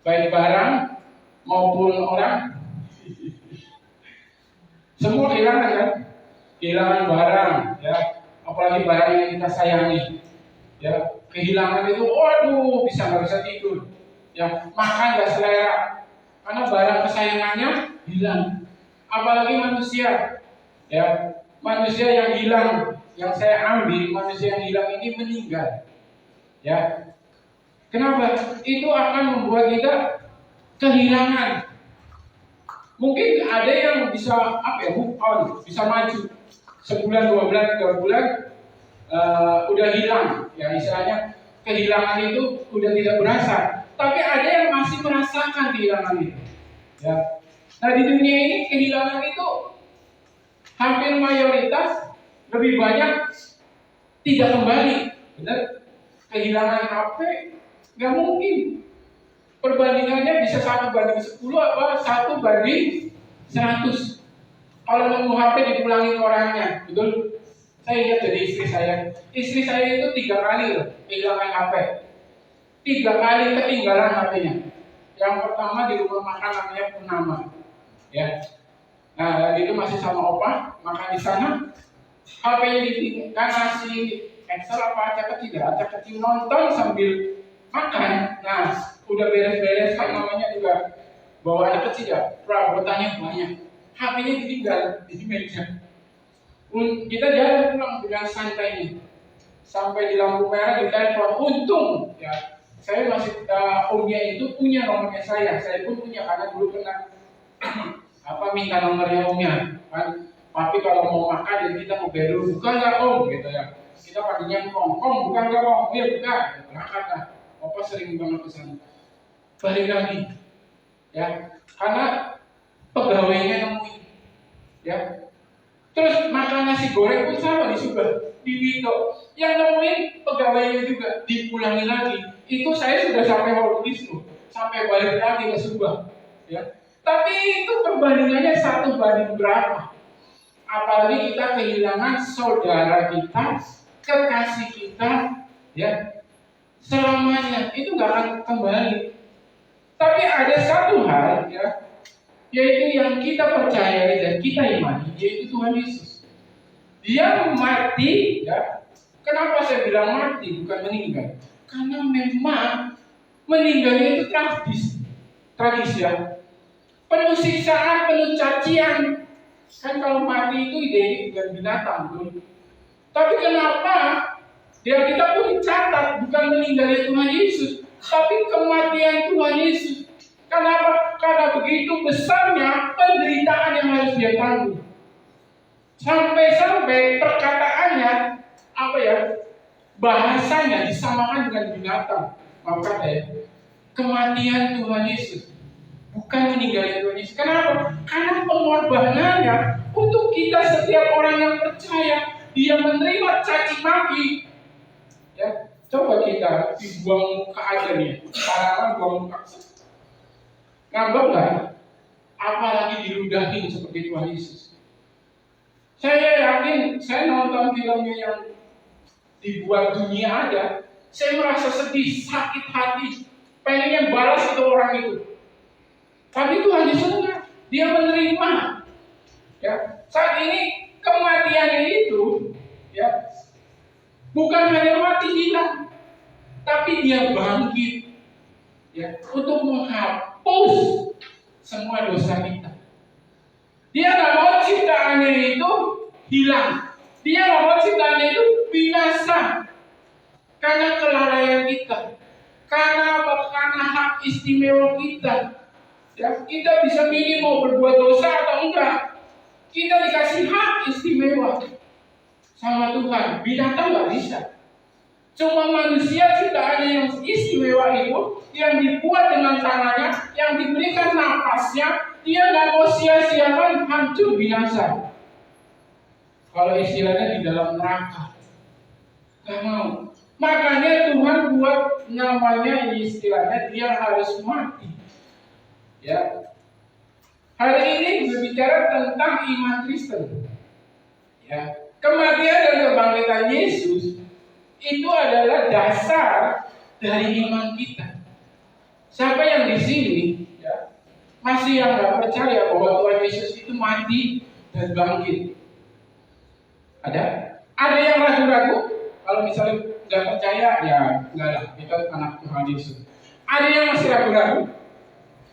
baik barang maupun orang. Semua kehilangan kan? Kehilangan barang, ya, apalagi barang yang kita sayangi. Ya, kehilangan itu, waduh, nggak bisa tidur, ya, makan nggak selera, karena barang kesayangannya hilang. Apalagi manusia, ya, manusia yang hilang, yang saya ambil, manusia yang hilang ini meninggal, ya. Kenapa? Itu akan membuat kita kehilangan. Mungkin ada yang bisa move on, bisa maju sebulan, 2 bulan, 3 bulan, udah hilang, ya, istilahnya kehilangan itu udah tidak berasa. Tapi ada yang masih merasakan kehilangan itu, ya. Nah, di dunia ini kehilangan itu hampir mayoritas lebih banyak tidak kembali, benar? Kehilangan HP nggak mungkin. Perbandingannya bisa 1:10 apa 1:100. Kalau nemu HP dipulangin orangnya, betul? Saya lihat dari istri saya itu 3 kali loh kehilangan HP, 3 kali ketinggalan HP-nya. Yang pertama di rumah makan namanya Purnama, ya. Nah, itu masih sama opa, makan di sana, HP-nya ditinggalkan, nasi Excel apa acak kecil nonton sambil makan. Nah, udah beres-beres kan, namanya juga bawa anak kecil ya, perabotannya banyak, HP-nya ditinggal di meja. Kita jalan pulang dengan santainya, sampai di lampu merah ditelepon. Untung ya, saya masih omnya itu punya nomornya saya pun punya, karena dulu pernah minta nomornya omnya kan. Papi kalau mau makan, jadi kita mau bayar dulu, bukan nggak om gitu ya. Kita panggilnya om, bukan nggak om, iya bukan, berangkat lah. Opa sering banget ke sana. Balik lagi, ya, karena pegawainya nemuin, ya. Terus makan nasi goreng pun sama di Subah, di Wito, yang nemuin pegawainya juga, dipulangi lagi. Itu saya sudah sampai Holbis tuh, sampai balik lagi ke Subah, ya. Tapi itu perbandingannya 1 banding berapa? Apalagi kita kehilangan saudara kita, kekasih kita, ya, selamanya itu nggak akan kembali. Tapi ada satu hal, ya, yaitu yang kita percayai dan kita imani, yaitu Tuhan Yesus. Dia mati, ya. Kenapa saya bilang mati bukan meninggal? Karena memang meninggalnya itu tragis, ya. Penuh siksaan, penuh cacian. Kan kalau mati itu identik dengan binatang, betul. Tapi kenapa dia kita pun dicatat bukan meninggalnya Tuhan Yesus, tapi kematian Tuhan Yesus. Kenapa? Karena begitu besarnya penderitaan yang harus dia tanggung. Sampai-sampai perkataannya, bahasanya disamakan dengan binatang. Maka kematian Tuhan Yesus, bukan meninggalnya Tuhan Yesus. Kenapa? Karena pengorbanannya untuk kita, setiap orang yang percaya, dia menerima caci maki. Ya, coba kita dibuang muka aja nih, tanaman buang muka. Ngambek nggak? Apalagi diludahin seperti Tuhan Yesus. Saya yakin, saya nonton filmnya yang dibuat dunia ada, Saya merasa sedih, sakit hati, pengennya balas itu orang itu. Tapi Tuhan Yesus enggak, dia menerima. Ya, saat ini kematian itu, ya, bukan hanya mati hilang, tapi dia bangkit, ya, untuk menghapus semua dosa kita. Dia nggak mau ciptaannya itu hilang. Dia nggak mau ciptaannya itu binasa karena kelalaian kita, karena hak istimewa kita. Ya, kita bisa milih mau berbuat dosa atau enggak. Kita dikasih hak istimewa sama Tuhan. Binatang nggak bisa. Cuma manusia ciptaannya yang istimewa itu, yang dibuat dengan tangannya, yang diberikan nafasnya, dia nggak mau sia-siakan, hancur binasa. Kalau istilahnya di dalam neraka, nggak mau. Makanya Tuhan buat namanya istilahnya dia harus mati. Ya, hari ini berbicara tentang iman Kristen. Ya, kematian dan kebangkitan Yesus itu adalah dasar dari iman kita. Siapa yang di sini ya, masih yang nggak percaya bahwa Tuhan Yesus itu mati dan bangkit? Ada? Ada yang ragu-ragu? Kalau misalnya nggak percaya, ya nggak lah, kita anak Tuhan Yesus. Ada yang masih ragu-ragu?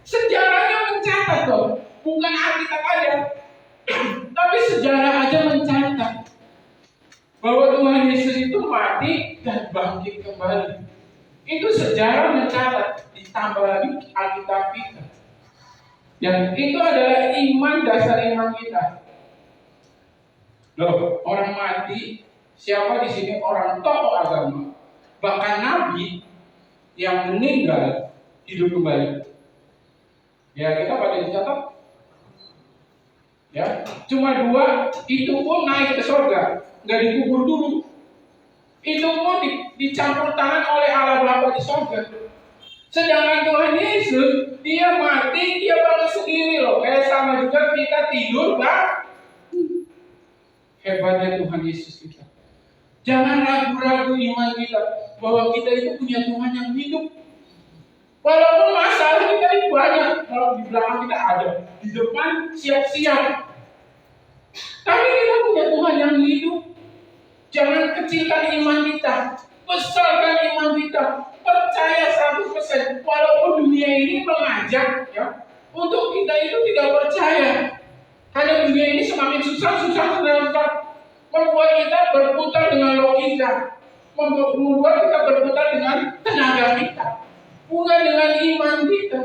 Sejarahnya mencatat loh, bukan Alkitab aja, tapi sejarah aja mencatat bahwa Tuhan Yesus itu mati dan bangkit kembali. Itu sejarah mencatat, ditambah lagi Alkitab kita. Dan itu adalah iman, dasar iman kita. Loh, orang mati, siapa di sini orang tokoh agama, bahkan nabi yang meninggal hidup kembali. Ya, kita pada dicatat. Ya, cuma 2, itu pun naik ke surga, nggak dikubur dulu. Itu pun dicampur tangan oleh Allah Bapa di surga. Sedangkan Tuhan Yesus, dia mati, dia bangun sendiri loh. Kayak sama juga kita tidur, Pak. Hebatnya Tuhan Yesus kita. Jangan ragu-ragu iman kita bahwa kita itu punya Tuhan yang hidup. Walaupun masalah kita ini banyak, kalau di belakang kita ada, di depan siap-siap. Tapi kita punya Tuhan yang hidup. Jangan kecilkan iman kita, besarkan iman kita, percaya 100%. Walaupun dunia ini mengajak ya, untuk kita itu tidak percaya. Karena dunia ini semakin susah, membuat kita berputar dengan logika, membuat kita berputar dengan tenaga kita, bukan dengan iman kita.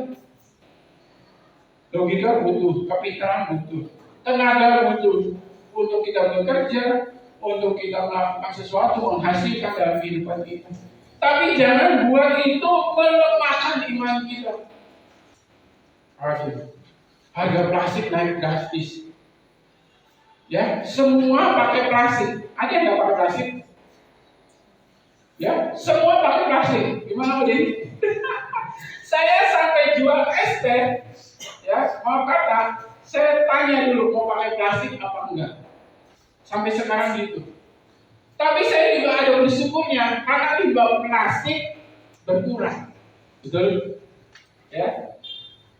Logika butuh, kepintaran butuh, tenaga butuh untuk kita bekerja, untuk kita melakukan sesuatu, menghasilkan dalam kehidupan kita. Tapi jangan buat itu melemahkan iman kita. Harga plastik naik drastis. Ya, semua pakai plastik. Ada yang nggak pakai plastik? Ya, semua pakai plastik. Gimana jadi? Saya sampai jual es teh, ya, mau kata, saya tanya dulu mau pakai plastik apa enggak. Sampai sekarang gitu. Tapi saya juga ada bersyukurnya karena limbah plastik berkurang. Betul? Ya.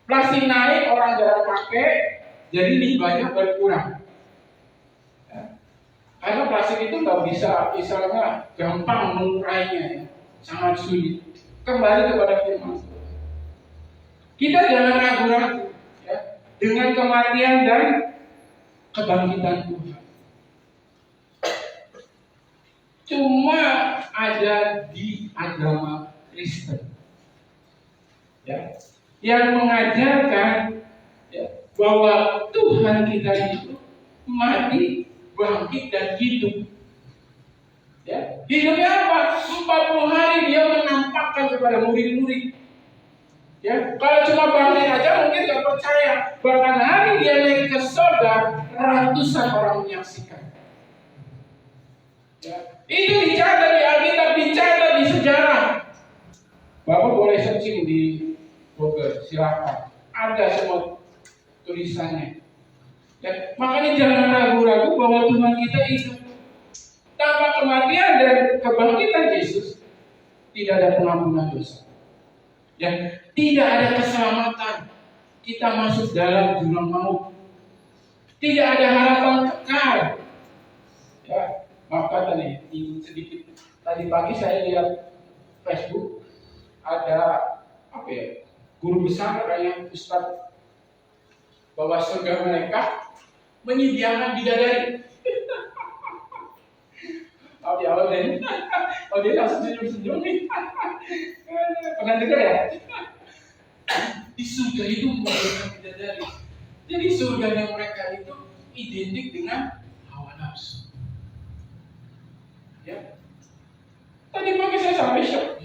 Plastik naik, orang jarang pakai, jadi limbahnya berkurang. Ya. Karena plastik itu nggak bisa, misalnya gampang mengurainya, ya. Sangat sulit. Kembali kepada firman. Kita jangan ragu-ragu ya, dengan kematian dan kebangkitan Tuhan. Cuma ada di agama Kristen ya, yang mengajarkan ya, bahwa Tuhan kita itu mati, bangkit dan hidup. Ya, hidupnya apa? 40 hari dia menampakkan kepada murid-murid. Ya, kalau cuma bangkit aja mungkin tidak percaya. Bahkan hari dia naik ke surga, ratusan orang menyaksikan. Ya, itu dicatat di Alkitab, dicatat di sejarah. Bapak boleh searching di Google, silakan. Ada semua tulisannya. Ya, makanya jangan ragu-ragu bahwa Tuhan kita hidup. Tanpa kematian dan kebangkitan Yesus, tidak ada pengampunan dosa. Ya, tidak ada keselamatan. Kita masuk dalam jurang maut. Tidak ada harapan kekal. Ya, maka tadi sedikit. Tadi pagi saya lihat Facebook ada guru besar kayak Ustadz bahwa surga mereka menyediakan bidadari. Dia langsung senyum-senyum nih. Pernah dengar ya? Di surga itu menyediakan bidadari. Jadi surganya mereka itu identik dengan hawa nafsu. Ya. Tadi pagi saya sampai shock.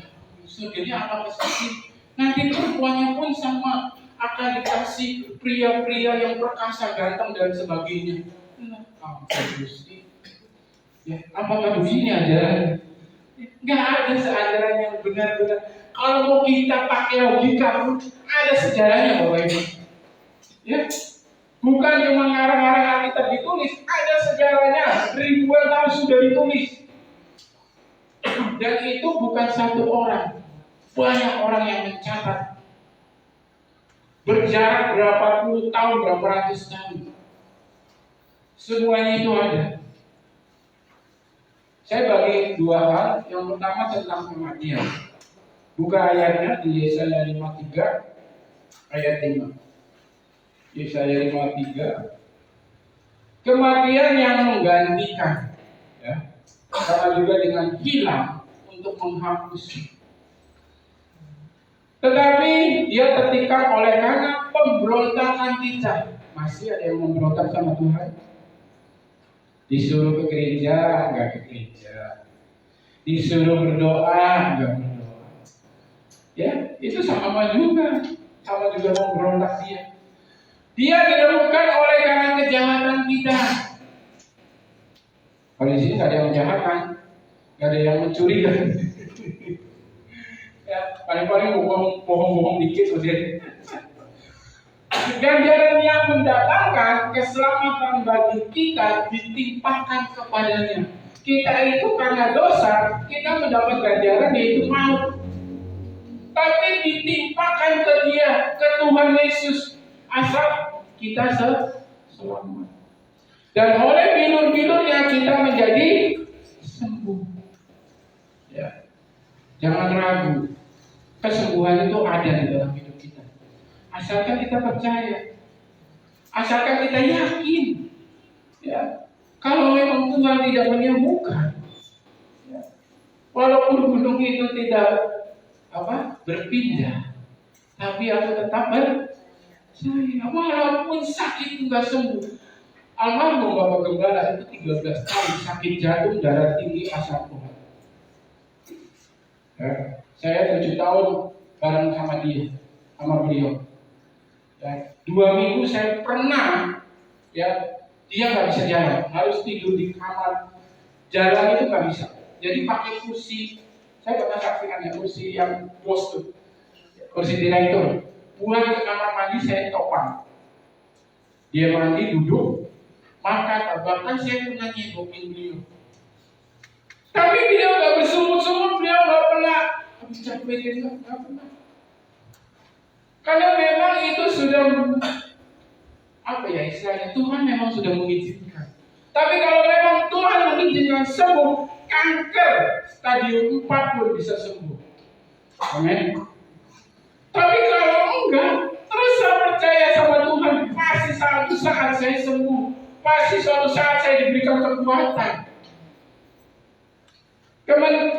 Surganya apa sih? Nanti perempuannya pun sama, akan dikasih pria-pria yang perkasa, ganteng dan sebagainya. Ya, apakah begini ajaran? Nggak ada seajaran yang benar-benar. Kalau mau kita pakai logika pun ada sejarahnya Bapak Ibu. Ya, bukan cuma ngarang-ngarang Alkitab ditulis, ada sejarahnya. Ribuan tahun sudah ditulis. Dan itu bukan satu orang, banyak orang yang mencatat. Berjarak berapa puluh tahun, berapa ratus tahun. Semuanya itu ada. Saya bagi dua hal. Yang pertama tentang kematian. Buka ayatnya di Yesaya 53 ayat 5. Yesaya 53. Kematian yang menggantikan, ya, sama juga dengan hilang untuk menghapus. Tetapi dia tertikam oleh karena pemberontakan kita. Masih ada yang memberontak sama Tuhan? Disuruh ke gereja, enggak ke gereja. Disuruh berdoa, enggak berdoa. Ya, itu sama juga memberontak dia. Dia dilakukan oleh karena kejahatan kita. Kalau di sini nggak ada yang menjahatkan, nggak ada yang mencuri kan? Ya, paling-paling bohong-bohong dikit udah. Ganjaran yang mendatangkan keselamatan bagi kita ditimpakan kepadanya. Kita itu karena dosa, kita mendapat ganjaran yaitu maut. Tapi ditimpakan ke dia, ke Tuhan Yesus, asal kita selamat. Dan oleh bilur-bilurnya kita menjadi sembuh. Ya. Jangan ragu, kesembuhan itu ada di dalam hidup kita. Asalkan kita percaya, asalkan kita yakin. Ya. Kalau memang Tuhan tidak menyembuhkan, ya, walaupun gunung itu tidak berpindah, tapi aku tetap percaya. Walaupun sakit nggak sembuh. Almarhum Bapak Gembala itu 13 tahun sakit jantung, darah tinggi, asam urat. Ya, saya 7 tahun bareng sama beliau. Ya, 2 minggu saya pernah, ya, dia nggak bisa jalan, harus tidur di kamar. Jalan itu nggak bisa. Jadi pakai kursi. Saya pernah saksikan ya, kursi yang bos tuh, kursi direktur. Pulang ke kamar mandi saya topang. Dia mandi duduk, makan, bahkan saya pernah nyengokin beliau. Tapi beliau nggak bersumut-sumut, beliau nggak pernah capek, nggak pernah. Karena memang itu sudah istilahnya Tuhan memang sudah mengizinkan. Tapi kalau memang Tuhan mengizinkan sembuh, kanker stadium 4 pun bisa sembuh. Amin. Tapi kalau enggak, terus saya percaya sama Tuhan, pasti suatu saat saya sembuh, pasti suatu saat saya diberikan kekuatan.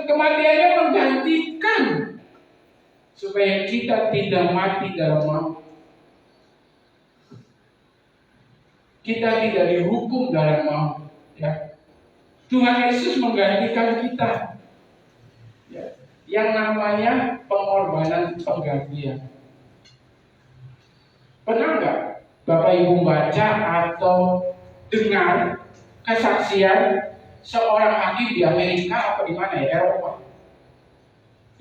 Kematiannya menggantikan supaya kita tidak mati dalam maut. Kita tidak dihukum dalam maut. Ya. Tuhan Yesus menggantikan kita. Ya. Yang namanya pengorbanan penggantian. Pernah nggak Bapak Ibu baca atau dengar kesaksian seorang hakim di Amerika atau di mana ya, Eropa,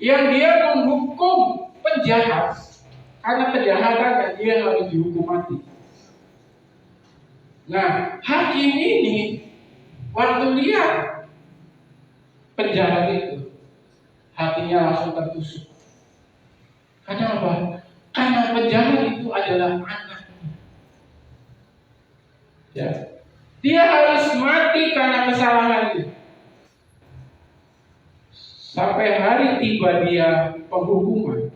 yang dia menghukum penjahat karena kejahatan dan dia harus dihukum mati. Nah, hakim ini waktu lihat penjahat itu, hatinya langsung tertusuk. Karena apa? Karena penjahat itu adalah anak. Ya. Dia harus mati karena kesalahannya. Sampai hari tiba dia penghukuman.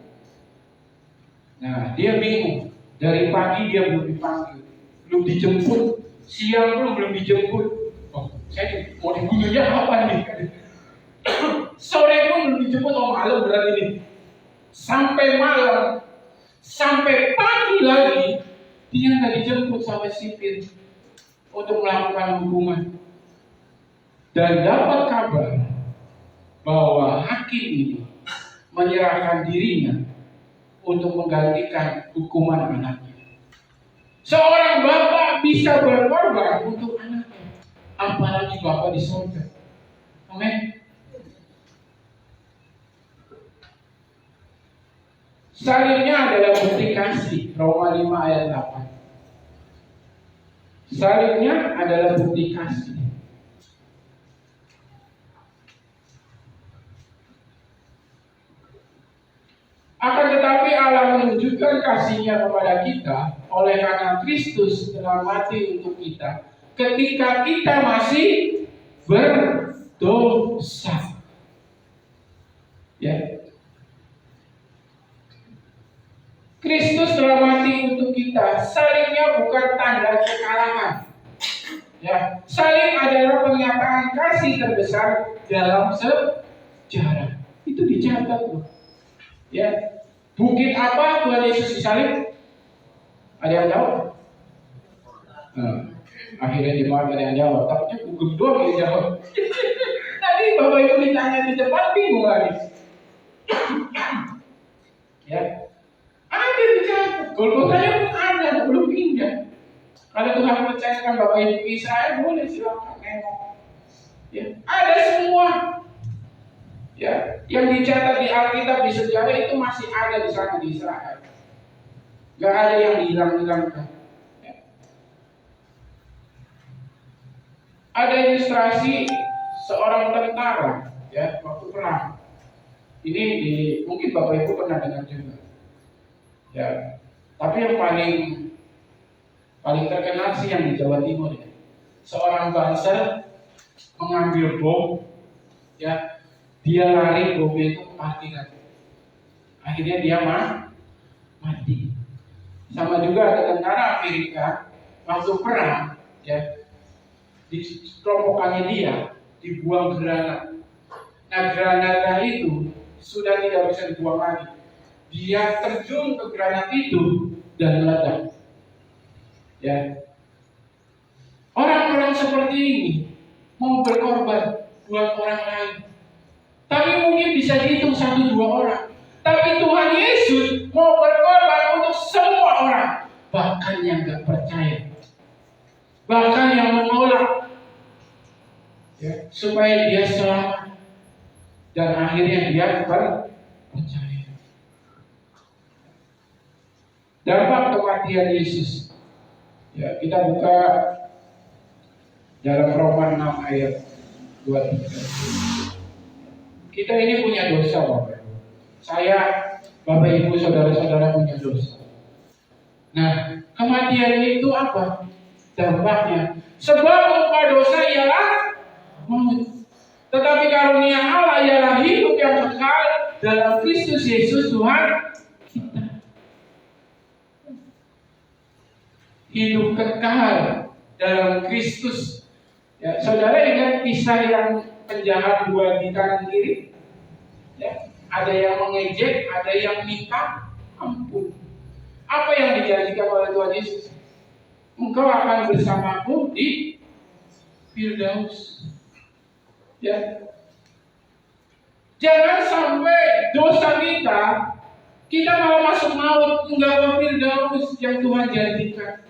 Nah, dia bingung. Dari pagi dia belum dipanggil, belum dijemput, siang belum dijemput. Oh, saya mau dibunuhnya apa nih? Sore pun belum dijemput, oh malam berarti ini. Sampai malam, sampai pagi lagi, dia nggak dijemput sama sipir untuk melakukan hukuman. Dan dapat kabar bahwa hakim ini menyerahkan dirinya untuk menggantikan hukuman anaknya. Seorang bapak bisa berkorban untuk anaknya, apalagi bapak di surga. Amin. Salibnya adalah bukti kasih, Roma 5 ayat 8. Salibnya adalah bukti kasih. Akan tetapi Allah menunjukkan kasih-Nya kepada kita oleh karena Kristus telah mati untuk kita ketika kita masih berdosa. Ya. Kristus telah mati untuk kita. Salibnya bukan tanda kekalahan. Ya, salib adalah pernyataan kasih terbesar dalam sejarah. Itu dicatat loh. Ya, bukit apa Tuhan Yesus disalib? Ada yang jawab? Akhirnya jemaat ada yang jawab. Takutnya bukit doang yang jawab. Tadi Bapak Ibu ditanya di depan bingung lagi. Ya, ada dicatat. Golgotanya pun ada, belum pindah. Kalau Tuhan percayakan Bapak Ibu Israel, boleh silakan nengok. Ya, ada semua. Ya, yang dicatat di Alkitab di sejarah itu masih ada di sana di Israel. Gak ada yang dihilang-hilangkan. Ya. Ada ilustrasi seorang tentara, ya, waktu perang. Ini mungkin Bapak Ibu pernah dengar juga. Ya, tapi yang paling terkenal sih yang di Jawa Timur. Ya. Seorang banser mengambil bom, ya. Dia lari, bomnya itu mati kan. Akhirnya dia mati. Sama juga ada tentara Amerika waktu perang, ya, di kelompokannya dia dibuang granat. Nah, granatnya itu sudah tidak bisa dibuang lagi. Dia terjun ke granat itu dan meledak. Ya, orang-orang seperti ini mau berkorban buat orang lain. Tapi mungkin bisa dihitung 1-2 orang. Tapi Tuhan Yesus mau berkorban untuk semua orang. Bahkan yang gak percaya. Bahkan yang menolak. Ya, supaya dia selamat. Dan akhirnya dia percaya. Dampak kematian Yesus. Ya, kita buka dalam Roma 6 ayat 23. Kita ini punya dosa, Bapak. Saya, Bapak Ibu, saudara-saudara punya dosa. Nah, kematian itu apa? Dampaknya. Sebab upah dosa ialah maut. Tetapi karunia Allah ialah hidup yang kekal dalam Kristus Yesus Tuhan kita. Hidup kekal dalam Kristus. Ya, saudara ingat kisah yang penjahat dua di kanan kiri? Ya, ada yang mengejek, ada yang minta ampun. Apa yang dijanjikan oleh Tuhan Yesus? Engkau akan bersamaku di Firdaus. Ya. Jangan sampai dosa kita malah masuk maut, enggak ke Firdaus yang Tuhan janjikan.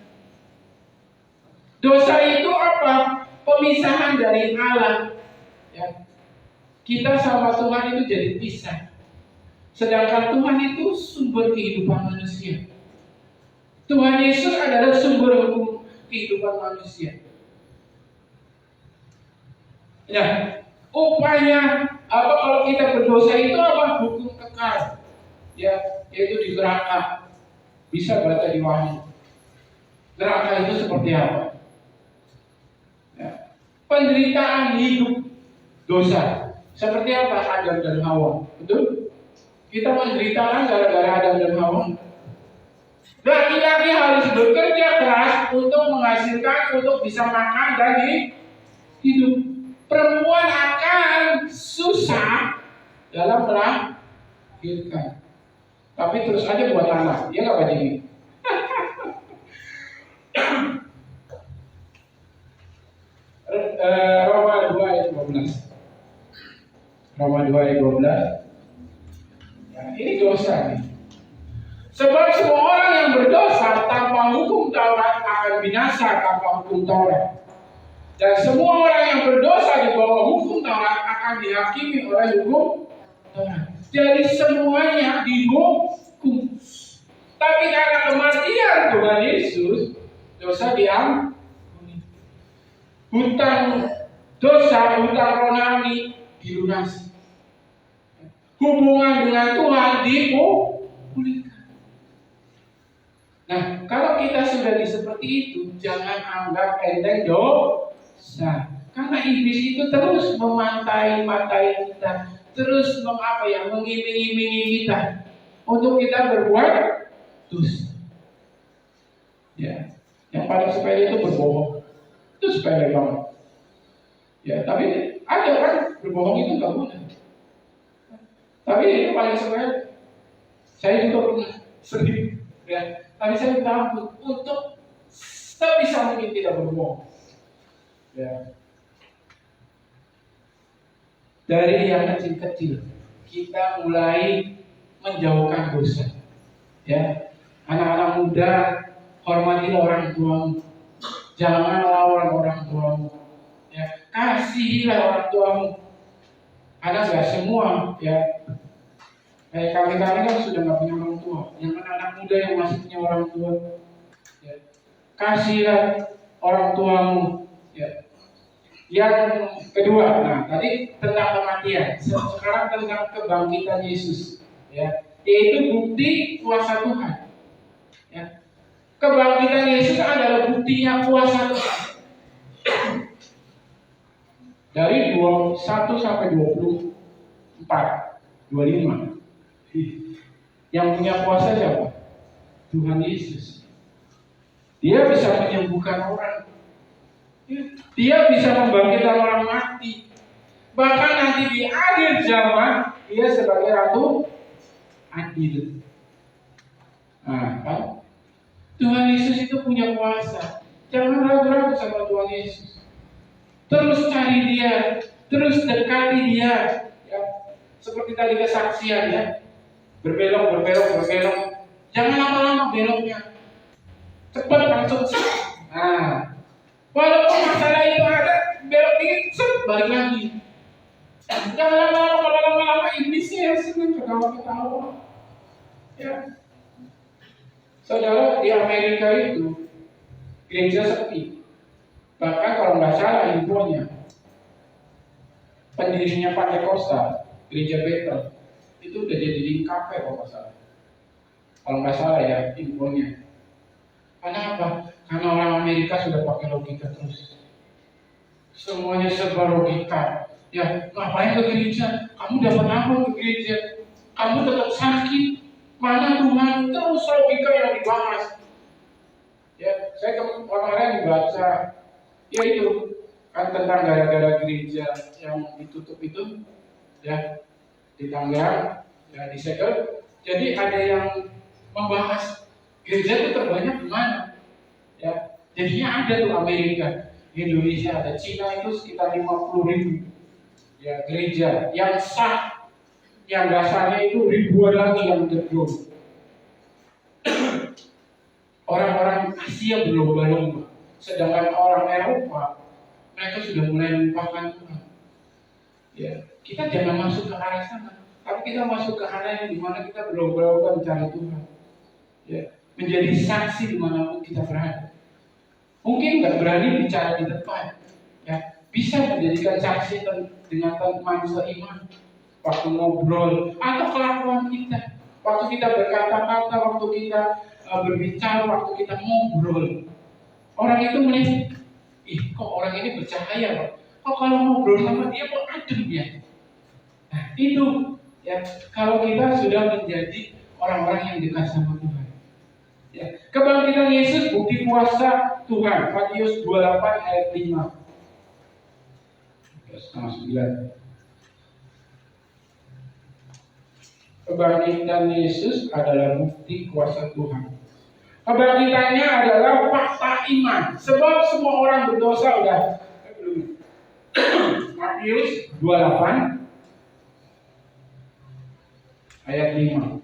Dosa itu apa? Pemisahan dari Allah. Ya. Kita sama Tuhan itu jadi pisah. Sedangkan Tuhan itu sumber kehidupan manusia. Tuhan Yesus adalah sumber hukum kehidupan manusia. Nah, upahnya Apa kalau kita berdosa itu apa? Hukum kekal. Ya, yaitu di neraka. Bisa baca di Wahyu. Neraka itu seperti apa? Ya. Penderitaan hidup dosa. Seperti apa Adam dan Hawa? Betul? Kita menderita kan gara-gara Adam dan Hawa. Laki-laki harus bekerja keras untuk menghasilkan, untuk bisa makan dan hidup. Perempuan akan susah dalam melahirkan. Tapi terus aja buat anak, dia nggak baca ini. Roma 2 ayat 12. Roma 2 ayat 12. Ya, ini dosa nih. Sebab semua orang yang berdosa tanpa hukum Taurat akan binasa tanpa hukum Taurat. Dan semua orang yang berdosa di bawah hukum Taurat akan dihakimi oleh hukum Taurat. Jadi semuanya dihukum. Tapi karena kematian Tuhan Yesus, dosa diampuni. Hutang dosa, hutang rohani dilunasi. Hubungan dengan Tuhan dipulihkan. Nah, kalau kita sudah seperti itu, jangan anggap enteng dosa. Karena iblis itu terus memantai-mantai kita, terus mengiming-imingi kita untuk kita berbuat dosa. Ya, yang paling sepele itu berbohong. Itu sepele banget. Ya, tapi ada kan berbohong itu nggak boleh. Tapi itu paling sepele. Saya juga pernah sering. Ya, tapi saya minta ampun untuk sebisa mungkin tidak berbohong. Ya. Dari yang kecil-kecil kita mulai menjauhkan dosa. Ya, anak-anak muda, hormatilah orang tuamu, jangan lawan orang tuamu. Ya, kasihilah orang tuamu. Ada nggak semua? Ya, kayak kami kan sudah nggak punya orang tua. Yang anak muda yang masih punya orang tua, ya, kasihilah orang tuamu. Ya. Yang kedua, nah tadi tentang kematian, sekarang tentang kebangkitan Yesus, ya, yaitu bukti kuasa Tuhan. Ya. Kebangkitan Yesus adalah buktinya kuasa Tuhan. Dari 21 sampai 24, 25. Yang punya kuasa siapa? Tuhan Yesus. Dia bisa menyembuhkan orang. Dia bisa membangkitkan orang mati. Bahkan nanti di akhir zaman, dia sebagai Ratu adil. Nah, kan? Tuhan Yesus itu punya kuasa. Jangan ragu-ragu sama Tuhan Yesus. Terus cari dia, terus dekati dia. Ya. Seperti tadi kesaksian ya. Berbelok. Jangan lama-lama beloknya. Cepat langsung. Nah, walaupun masalah itu ada, belok dikit, balik lagi. Jangan lama-lama, kalau lama-lama iblisnya senang ketawa-ketawa. Ya. Saudara, di Amerika itu gereja sepi. Bahkan kalau nggak salah infonya, pendirinya Pentakosta, gereja Bethel, itu udah jadi kafe kalau nggak salah. Kalau nggak salah ya infonya. Karena apa? Karena orang Amerika sudah pakai logika terus. Semuanya serba logika. Ya, ngapain ke gereja? Kamu dapat apa ke gereja? Kamu tetap sakit. Mana Tuhan? Terus logika yang dibahas. Ya, saya kemarin baca, ya itu kan tentang gara-gara gereja yang ditutup itu, ya ditanggal, ya disegel. Jadi ada yang membahas gereja itu terbanyak di mana? Ya, jadinya ada tuh Amerika, Indonesia ada, Cina itu sekitar 50.000 ya gereja yang sah, yang dasarnya itu ribuan lagi yang terjun. Orang-orang Asia berlomba-lomba, sedangkan orang Eropa mereka sudah mulai melupakan Tuhan. Ya, kita jangan masuk ke arah sana, tapi kita masuk ke arah yang dimana kita berlomba-lomba mencari Tuhan. Ya, menjadi saksi dimanapun kita berada. Mungkin nggak berani bicara di depan, ya bisa menjadikan saksi dengan manusia iman. waktu ngobrol, atau kelakuan kita, waktu kita berkata-kata, waktu kita berbicara, waktu kita ngobrol. Orang itu melihat, ih kok orang ini bercahaya Pak? Kok kalau ngobrol sama dia kok adem ya? Nah itu ya, kalau kita sudah menjadi orang-orang yang dekat sama Tuhan. Ya, kebangkitan Yesus bukti kuasa Tuhan. Matius 28 ayat 5. Setengah 9. Kebangkitan Yesus adalah bukti kuasa Tuhan. Kebangkitannya adalah fakta iman. Sebab semua orang berdosa udah. Matius 28 ayat 5.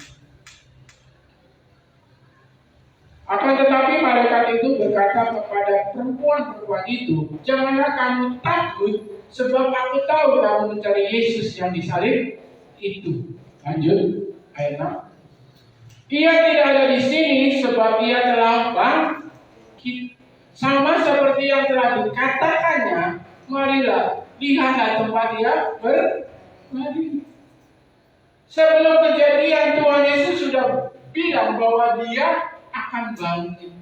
Akan tetapi malaikat itu berkata kepada perempuan-perempuan itu, janganlah kamu takut, sebab aku tahu kamu mencari Yesus yang disalib itu. Lanjut ayat 6. Ia tidak ada di sini sebab ia telah bangkit. Sama seperti yang telah dikatakannya, marilah lihatlah tempat dia berbaring. Sebelum kejadian Tuhan Yesus sudah bilang bahwa dia akan bangkit.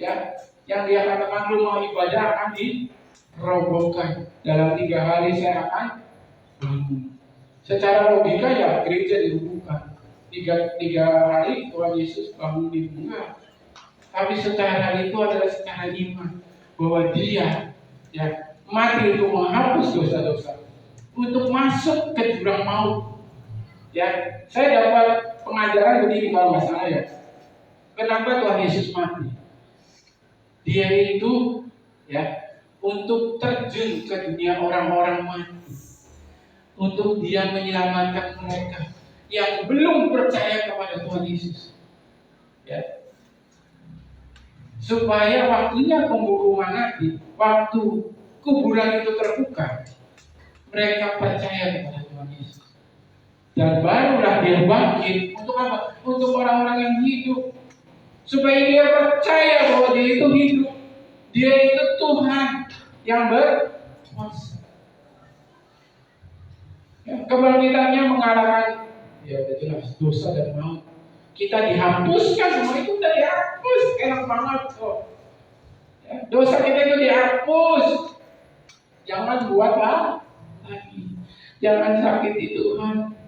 Ya, yang dia katakan rumah ibadah akan dirobohkan. Dalam 3 hari saya akan bangun. Secara logika ya gereja dirobohkan. 3 hari Tuhan Yesus bangun di bunga. Tapi secara itu adalah secara iman bahwa dia ya mati untuk menghapus dosa-dosa, untuk masuk ke jurang maut. Ya, saya dapat pengajaran begini kalau nggak salah ya. Kenapa Tuhan Yesus mati? Dia itu ya untuk terjun ke dunia orang-orang mati, untuk dia menyelamatkan mereka yang belum percaya kepada Tuhan Yesus. Ya. Supaya waktunya pembukuan nanti, waktu kuburan itu terbuka, mereka percaya kepada Tuhan Yesus. Dan barulah dia bangkit untuk apa? Untuk orang-orang yang hidup. Supaya dia percaya bahwa dia itu hidup. Dia itu Tuhan yang berkuasa. Ya, kebangkitannya mengalahkan ya jelas dosa dan maut. Kita dihapuskan, semua itu sudah dihapus. Enak banget kok. Ya, dosa kita itu dihapus. Jangan buat lagi. Jangan sakiti Tuhan.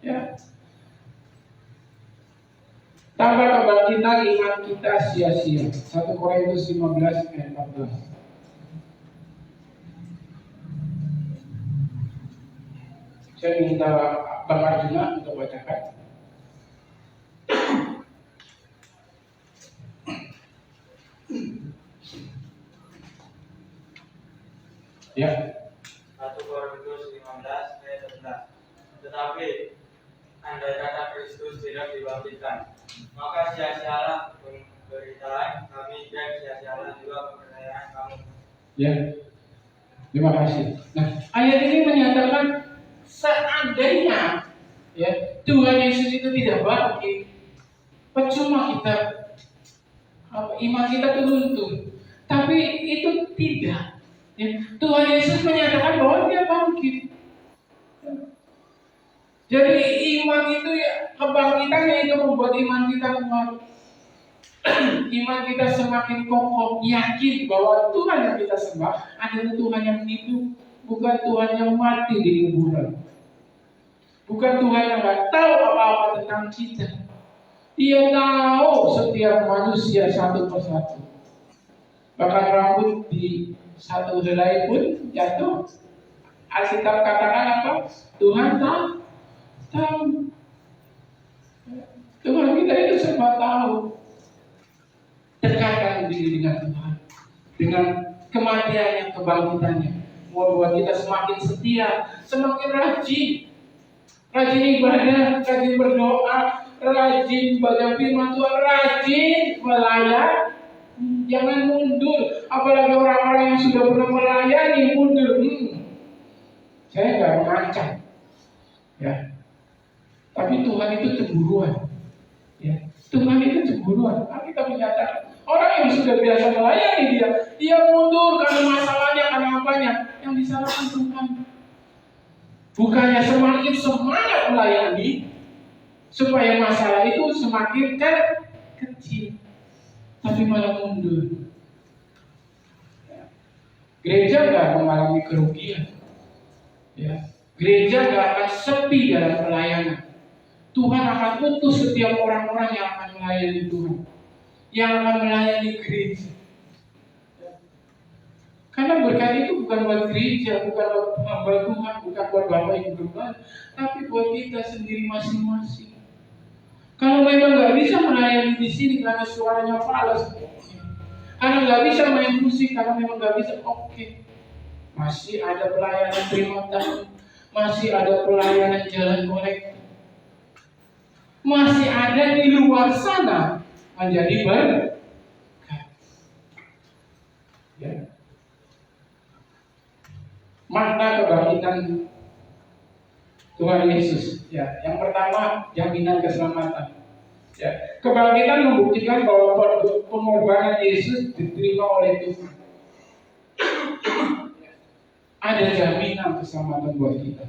Ya. Tanpa kebangkitan iman kita sia-sia. 1 Korintus 15 ayat 14. Saya minta Bang Arjuna untuk bacakan. Ya. 1 Korintus 15 ayat 11. Tetapi andai kata Kristus tidak dibangkitkan, maka sia-sialah pemberitaan kami dan sia-sialah juga kepercayaan kamu. Ya. Terima kasih. Nah, ayat ini menyatakan seandainya ya Tuhan Yesus itu tidak bangkit, percuma kita iman kita itu luntur. Tapi itu tidak. Ya, Tuhan Yesus menyatakan bahwa dia bangkit. Jadi iman itu ya, kebangkitannya itu membuat iman kita kuat. Iman kita semakin kokoh, yakin bahwa Tuhan yang kita sembah adalah Tuhan yang hidup, bukan Tuhan yang mati di kuburan. Bukan Tuhan yang nggak tahu apa-apa tentang kita. Dia tahu setiap manusia satu persatu. Bahkan rambut di satu helai pun jatuh. Alkitab katakan apa? Tuhan tahu. Tuhan kita itu semua tahu. Dekatkan diri dengan Tuhan, dengan kematiannya, kebangkitannya, membuat kita semakin setia, semakin rajin ibadah, rajin berdoa, rajin baca firman Tuhan, rajin melayani. Jangan mundur, apalagi orang-orang yang sudah pernah melayani mundur. Saya nggak mengancam, ya. Tapi Tuhan itu cemburuan, ya. Tuhan itu cemburuan. Kita menyatakan orang yang sudah biasa melayani dia mundur karena masalahnya, karena apanya, yang disalahkan Tuhan. Bukannya semakin semangat melayani, supaya masalah itu semakin kecil, tapi malah mundur. Gereja nggak mengalami kerugian, ya. Gereja nggak akan sepi dalam pelayanan. Tuhan akan utus setiap orang-orang yang akan melayani Tuhan, yang akan melayani gereja. Karena berkat itu bukan buat gereja, bukan buat hamba Tuhan, bukan buat Bapak Ibu Gembala, tapi buat kita sendiri masing-masing. Kalau memang nggak bisa melayani di sini karena suaranya falas, karena nggak bisa main musik, karena memang nggak bisa, oke. Masih ada pelayanan terima tamu, masih ada pelayanan jalan kolektif, masih ada di luar sana menjadi berkat. Ya. Makna kebangkitan Tuhan Yesus. Ya, yang pertama jaminan keselamatan. Ya, kebangkitan membuktikan bahwa pengorbanan Yesus diterima oleh Tuhan. Ada jaminan keselamatan buat kita.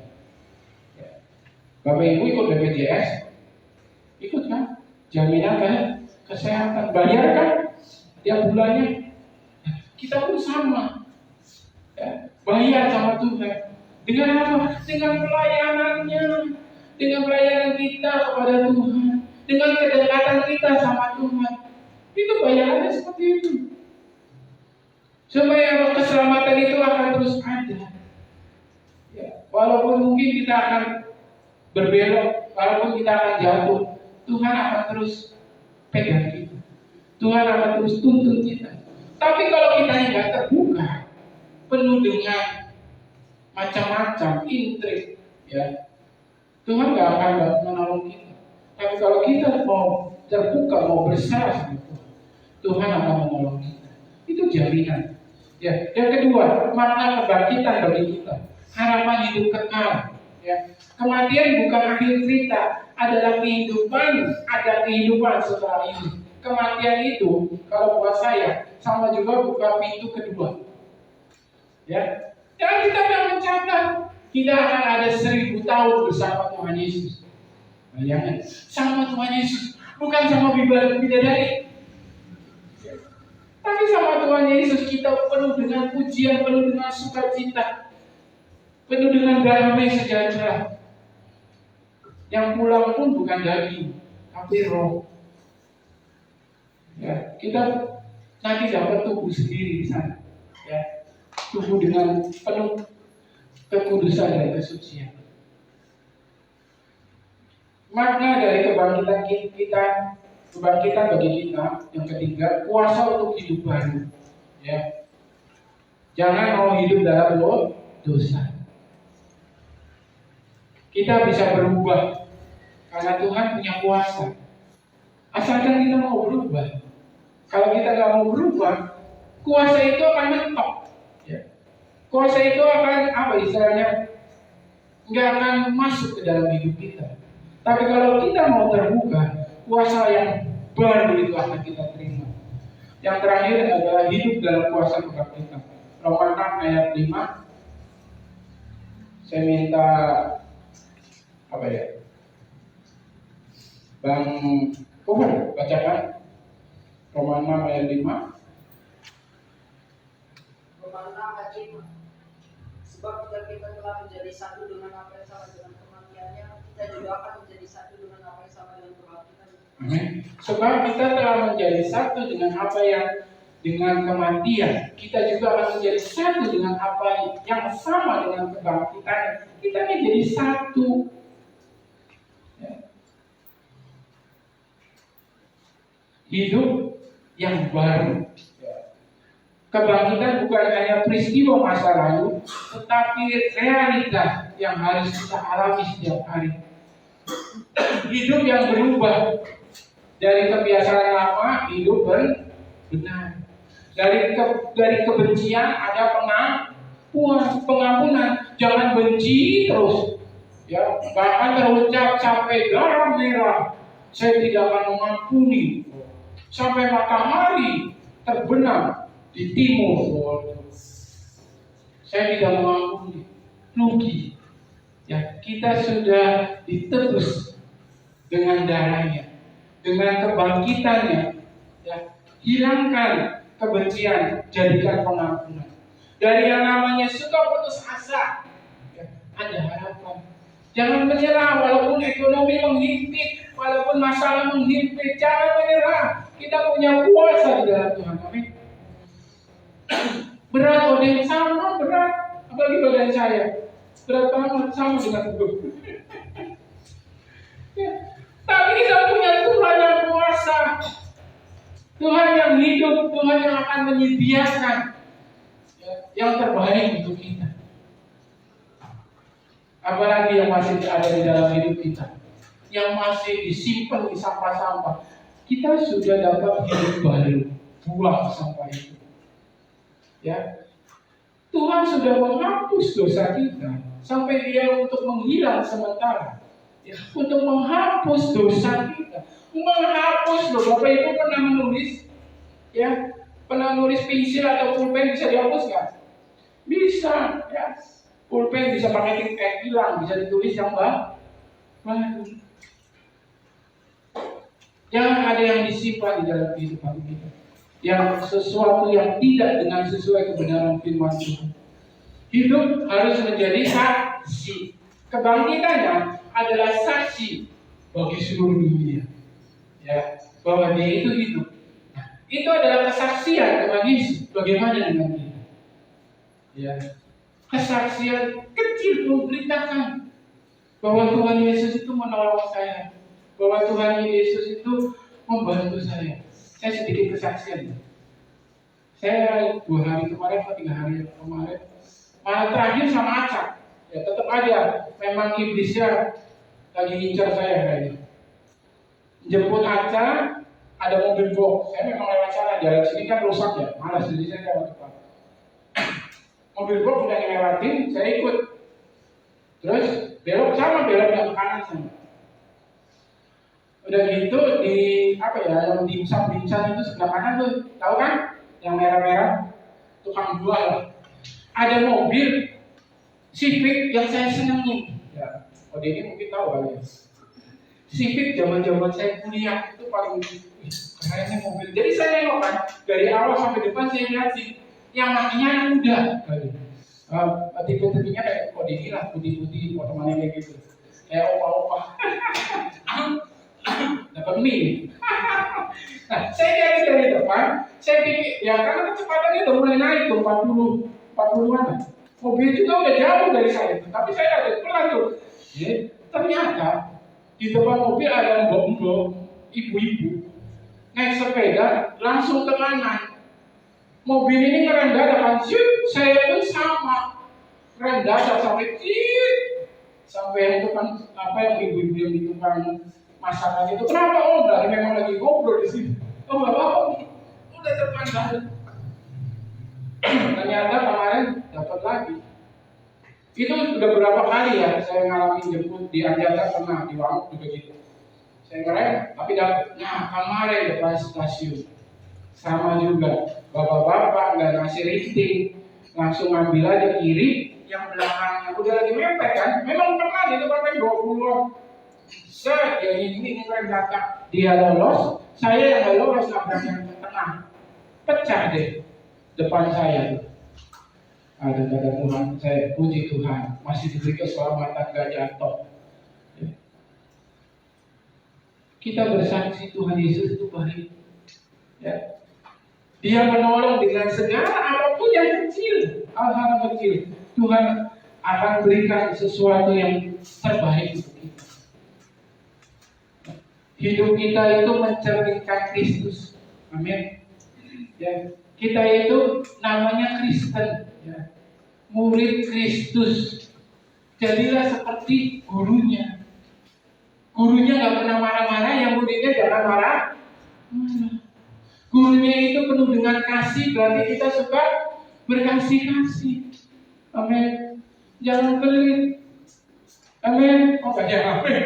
Ya. Bapak Ibu ikut BPJS, ikut kan? Jaminan kan? Kesehatan, bayar kan? Tiap bulannya. Kita pun sama. Ya. Bayar sama Tuhan. Dengan apa? Dengan pelayanannya, dengan pelayanan kita kepada Tuhan, dengan kedekatan kita sama Tuhan. Itu bayarannya seperti itu. Supaya keselamatan itu akan terus ada. Ya, walaupun mungkin kita akan berbelok, walaupun kita akan jatuh, Tuhan akan terus pegang kita. Tuhan akan terus tuntun kita. Tapi kalau kita tidak terbuka, penuh dengan macam-macam intrik, ya, Tuhan nggak akan menolong kita. Tapi kalau kita mau terbuka, mau berserah sama Tuhan, Tuhan akan menolong kita. Itu jaminan. Ya, yang kedua, makna kebangkitan bagi kita, harapan hidup kekal. Ya, kematian bukan akhir cerita, adalah kehidupan, ada kehidupan setelah ini. Kematian itu, kalau buat saya, sama juga buka pintu kedua. Ya, dan kita akan mencatat kita akan ada 1000 tahun bersama Tuhan Yesus. Bayangkan, sama Tuhan Yesus, bukan sama bidadari. Tapi sama Tuhan Yesus kita penuh dengan pujian, penuh dengan sukacita, penuh dengan damai sejahtera. Yang pulang pun bukan daging, tapi roh. Ya, kita nanti dapat tubuh sendiri di sana. Ya, tubuh dengan penuh kekudusan dan kesucian. Makna dari kebangkitan kita, kebangkitan bagi kita, yang ketiga, kuasa untuk hidup baru. Ya, jangan mau hidup dalam dosa. Kita bisa berubah karena Tuhan punya kuasa. Asalkan kita mau berubah. Kalau kita nggak mau berubah, kuasa itu akan mentok. Ya. Kuasa itu akan apa istilahnya? Nggak akan masuk ke dalam hidup kita. Tapi kalau kita mau terbuka, kuasa yang baru itu akan kita terima. Yang terakhir adalah hidup dalam kuasa kebangkitan. Roma 6 ayat 5. Saya minta apa ya? Bang Kuhar bacakan Roma 6 ayat 5. Roma 6 ayat 5. Sebab jika kita telah menjadi satu dengan apa yang sama dengan kematiannya, kita juga akan menjadi satu dengan apa yang sama dengan kebangkitan. Amin. Sebab kita telah menjadi satu dengan apa yang dengan kematian, kita juga akan menjadi satu dengan apa yang sama dengan kebangkitan. Kita menjadi satu. Ya. Hidup yang baru. Kebangkitan bukan hanya peristiwa masa lalu, tetapi realita yang harus kita alami setiap hari. Hidup yang berubah dari kebiasaan lama, hidup benar. Dari kebencian ada pengampunan. Jangan benci terus. Ya, bahkan terucap sampai darah merah, saya tidak akan mengampuni. Sampai matahari terbenam di timur, saya tidak mengampuni. Rugi. Ya, kita sudah ditebus dengan darahnya, dengan kebangkitannya. Ya, hilangkan kebencian, jadikan pengampunan. Dari yang namanya suka putus asa, ya, ada harapan. Jangan menyerah walaupun ekonomi menghimpit, walaupun masalah menghimpit, jangan menyerah. Kita punya kuasa di dalam Tuhan. Amin. Berat odeng sama berat, apalagi badan saya. Berat banget sama dengan tubuh. Ya. Tapi kita punya Tuhan yang kuasa, Tuhan yang hidup, Tuhan yang akan menyediakan yang terbaik untuk kita. Apalagi yang masih ada di dalam hidup kita, yang masih disimpan di sampah-sampah, kita sudah dapat hidup baru. Buang sampah itu. Ya, Tuhan sudah menghapus dosa kita sampai Dia untuk menghilang sementara. Ya, untuk menghapus dosa kita, menghapus loh. Bapak Ibu pernah menulis, ya, pernah nulis pensil atau pulpen bisa dihapus nggak? Bisa, ya. Pulpen bisa pakai tinta hilang, bisa ditulis yang baru. Jangan ada yang disimpan di dalam kehidupan kita, yang sesuatu yang tidak dengan sesuai kebenaran firman Tuhan. Hidup harus menjadi saksi. Kebangkitannya adalah saksi bagi seluruh dunia, ya, bahwa Dia itu hidup. Nah, itu adalah kesaksian kepada Yesus. Bagaimana dengan kita? Ya, kesaksian kecil memberitakan bahwa Tuhan Yesus itu menolong saya, bahwa Tuhan Yesus itu membantu saya. Saya sedikit kesaksian. Saya 2 hari kemarin atau 3 hari kemarin, malam terakhir sama Acak. Ya, tetap aja memang iblisnya lagi ngincar saya kayaknya. Jemput Acak, ada mobil box. Saya memang lewat sana, jalan sini kan rusak ya, malas jadi saya lewat depan. Mobil box udah ngelewatin, saya ikut. Terus belok yang kanan sama. Udah gitu di apa ya, yang dimsum itu sebelah kanan tuh, tahu kan? Yang merah-merah, tukang jual. Ada mobil Civic yang saya senengin. Ya, ini mungkin tahu kali ya. Civic zaman saya kuliah itu paling kayaknya mobil. Jadi saya nengok kan, dari awal sampai depan saya lihatin yang makinya anak muda. Tipe-tipenya kayak ini lah, putih-putih, potongannya kayak gitu. Kayak opa-opa. Dapat mie. Nah, saya lihat dari depan, saya pikir, ya karena kecepatannya udah mulai naik tuh 40-an. Mobil juga udah jauh dari saya, tapi saya ada pelan tuh. Ya, ternyata di depan mobil ada mbok-mbok, ibu-ibu naik sepeda langsung ke kanan. Mobil ini ngerem dadak, saya pun sama rem dadak sampai sampai itu kan apa yang ibu-ibu yang di tukang masakan itu, kenapa? Oh, dari memang lagi ngobrol di sini. Oh, nggak apa-apa, udah depan banget. Ternyata kemarin dapat lagi. Itu sudah berapa kali ya saya ngalamin jemput di Anjata, pernah di Wamuk juga gitu. Saya ngerem, tapi dapat. Nah, kemarin depan stasiun sama juga, bapak-bapak nggak ngasih rating, langsung ambil aja kiri, yang belakangnya udah lagi mepet kan. Memang pernah itu sampai 20-an. Set, ya ini rem dadak. Dia lolos, saya yang nggak lolos, nabrak yang tengah, pecah deh depan saya. Ada kata Tuhan, saya puji Tuhan masih diberi keselamatan, gak jatuh. Kita bersaksi Tuhan Yesus itu baik. Ya. Dia menolong dengan segala apapun yang kecil, hal-hal kecil. Tuhan akan berikan sesuatu yang terbaik untuk kita. Hidup kita itu mencerminkan Kristus. Amin. Ya. Kita itu namanya Kristen, ya. Murid Kristus. Jadilah seperti gurunya. Gurunya nggak pernah marah-marah, yang muridnya jangan marah. Gurunya itu penuh dengan kasih, berarti kita suka berkasih-kasih. Amin. Jangan pelit. Amin. Oh, gak ada amin.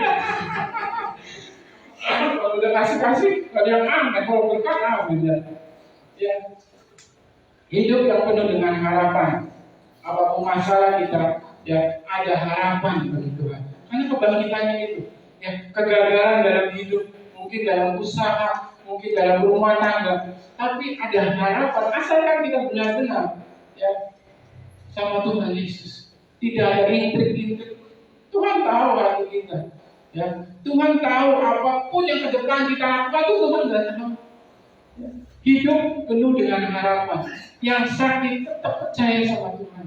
Kalau udah kasih-kasih, gak ada yang amin. Kalau berkat, amin. Ya. Hidup yang penuh dengan harapan. Apapun masalah kita, ya ada harapan bagi Tuhan. Karena kebangkitannya itu, ya kegagalan dalam hidup, mungkin dalam usaha, mungkin dalam rumah tangga, tapi ada harapan asalkan kita benar-benar ya sama Tuhan Yesus. Tidak ada intrik-intrik. Tuhan tahu hati kita. Ya, Tuhan tahu apapun yang ke depan kita lakukan itu Tuhan sudah tahu. Ya. Hidup penuh dengan harapan. Yang sakit tetap percaya sama Tuhan.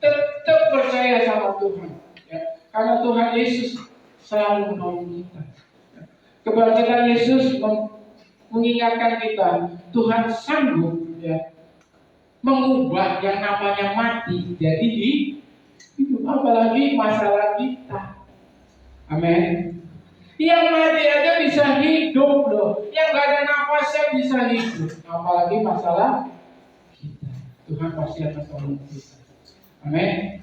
Tetap percaya sama Tuhan. Ya. Karena Tuhan Yesus selalu menolong kita. Ya. Kebangkitan Yesus mengingatkan kita, Tuhan sanggup ya mengubah yang namanya mati jadi hidup, apalagi masalah kita. Amin. Yang mati aja bisa hidup loh, yang gak ada nafasnya bisa hidup, apalagi masalah kita. Tuhan pasti akan tolong kita. Amin.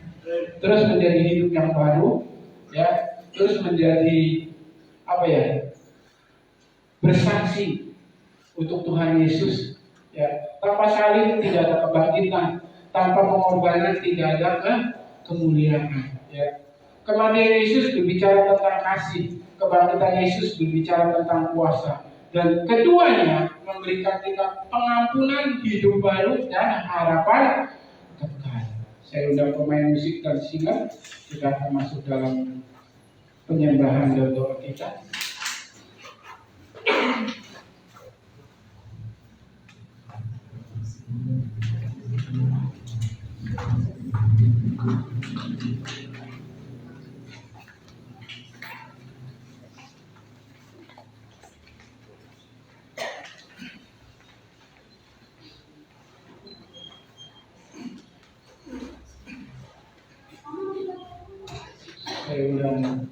Terus menjadi hidup yang baru, ya. Terus menjadi apa ya? Bersaksi untuk Tuhan Yesus. Ya, tanpa salib tidak ada kebangkitan, tanpa pengorbanan tidak ada kemuliaan. Ya. Kematian Yesus berbicara tentang kasih, kebangkitan Yesus berbicara tentang kuasa, dan keduanya memberikan kita pengampunan, hidup baru, dan harapan kekal. Saya undang pemain musik dan singer, kita akan masuk dalam penyembahan dan doa kita. Saya undang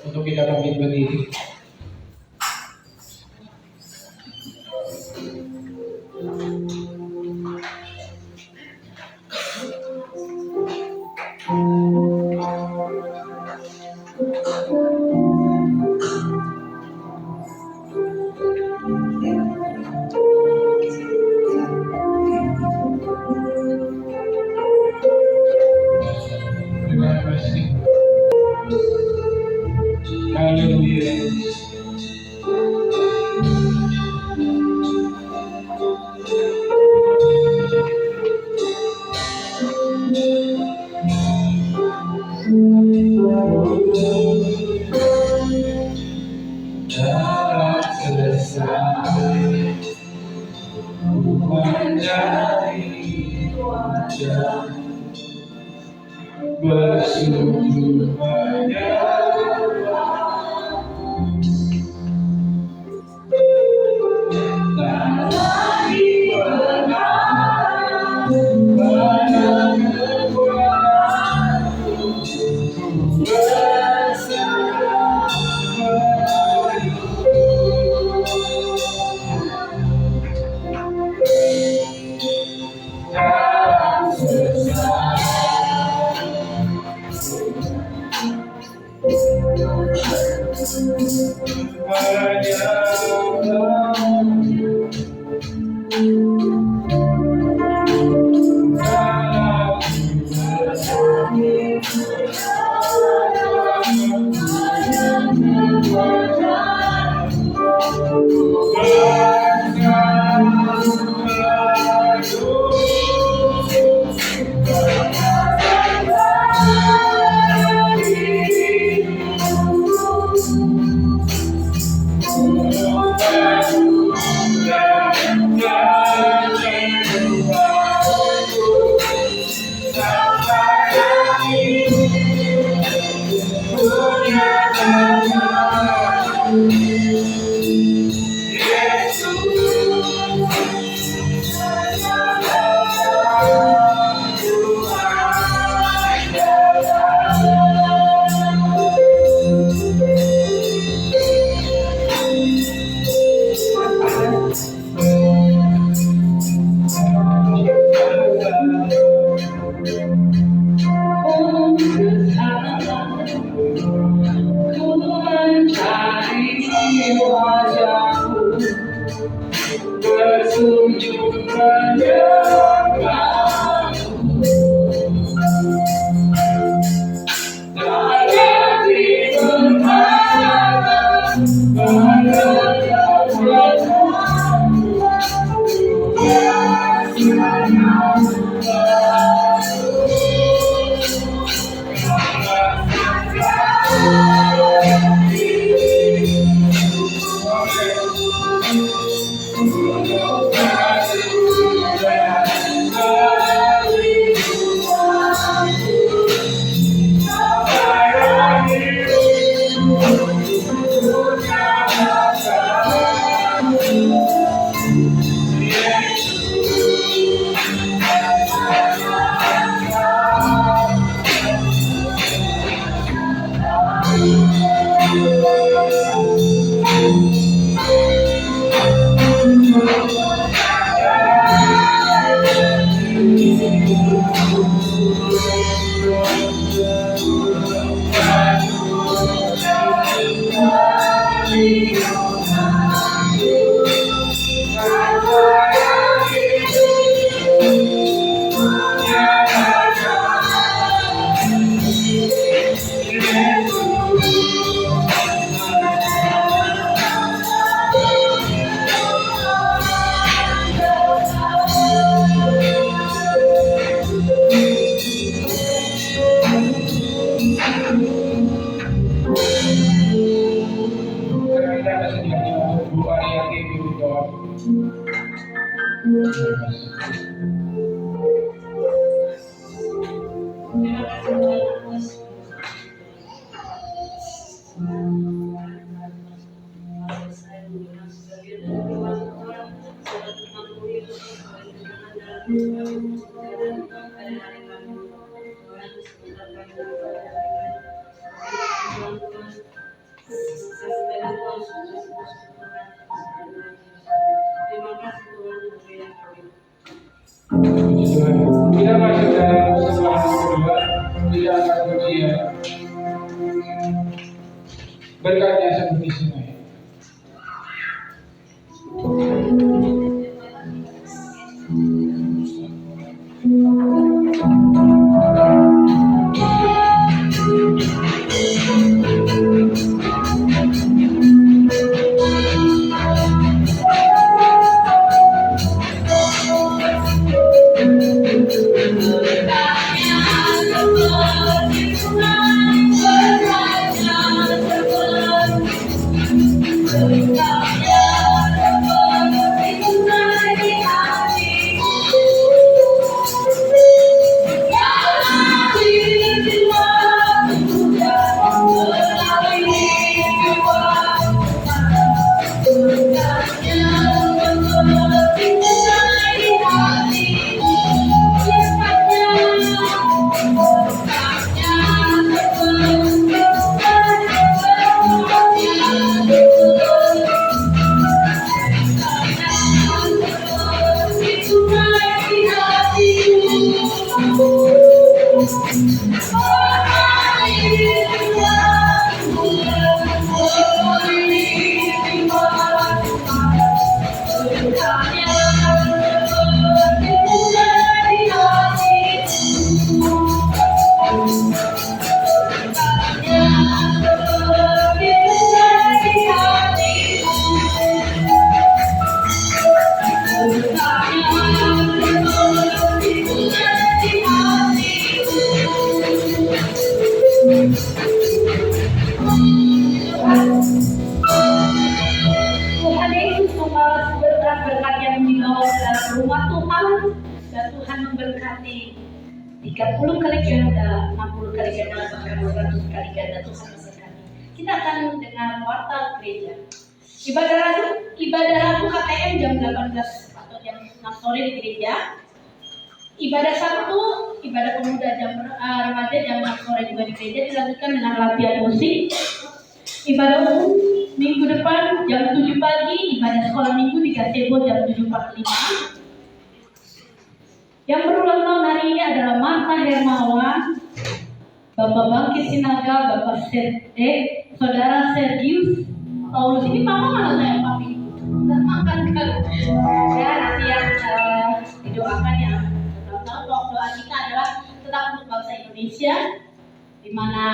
untuk kita bangkit berdiri. Terima kasih. Haleluya. Dalam selesai menjadi wajah bersujud menyembah, tak lagi berharap pada kekuatan berserah dalam sesat bersujud menyembah. Kita kesediaannya untuk Bu Ariati di doa. Kita masuk dalam sesuatu kedua, tidak akan ujian. Berkatnya seperti sungai. Tuhan Yesus membawa berkat yang dibawa dalam rumah Tuhan, dan Tuhan memberkati 30 kali ganda, 60 kali ganda, bahkan 200 kali ganda. Tuhan memberkati. Kita akan dengar warta gereja. Ibadah Rabu KTM jam 18 atau jam 6 sore di gereja. Ibadah Sabtu, ibadah pemuda remaja jam 6 sore juga di gereja, dilanjutkan dengan latihan musik. Ibadah umum minggu depan jam 7 pagi, ibadah sekolah minggu di Gazebo jam 7.45. Yang berulang tahun hari ini adalah Martha Hermawan, Bapak Bangkit Sinaga, Bapak Saudara Sergius Paulus. Ini mama mana saya papi? Nggak makan kan? Ya nanti yang didoakan ya. Doa kita adalah tetap untuk bangsa Indonesia, di mana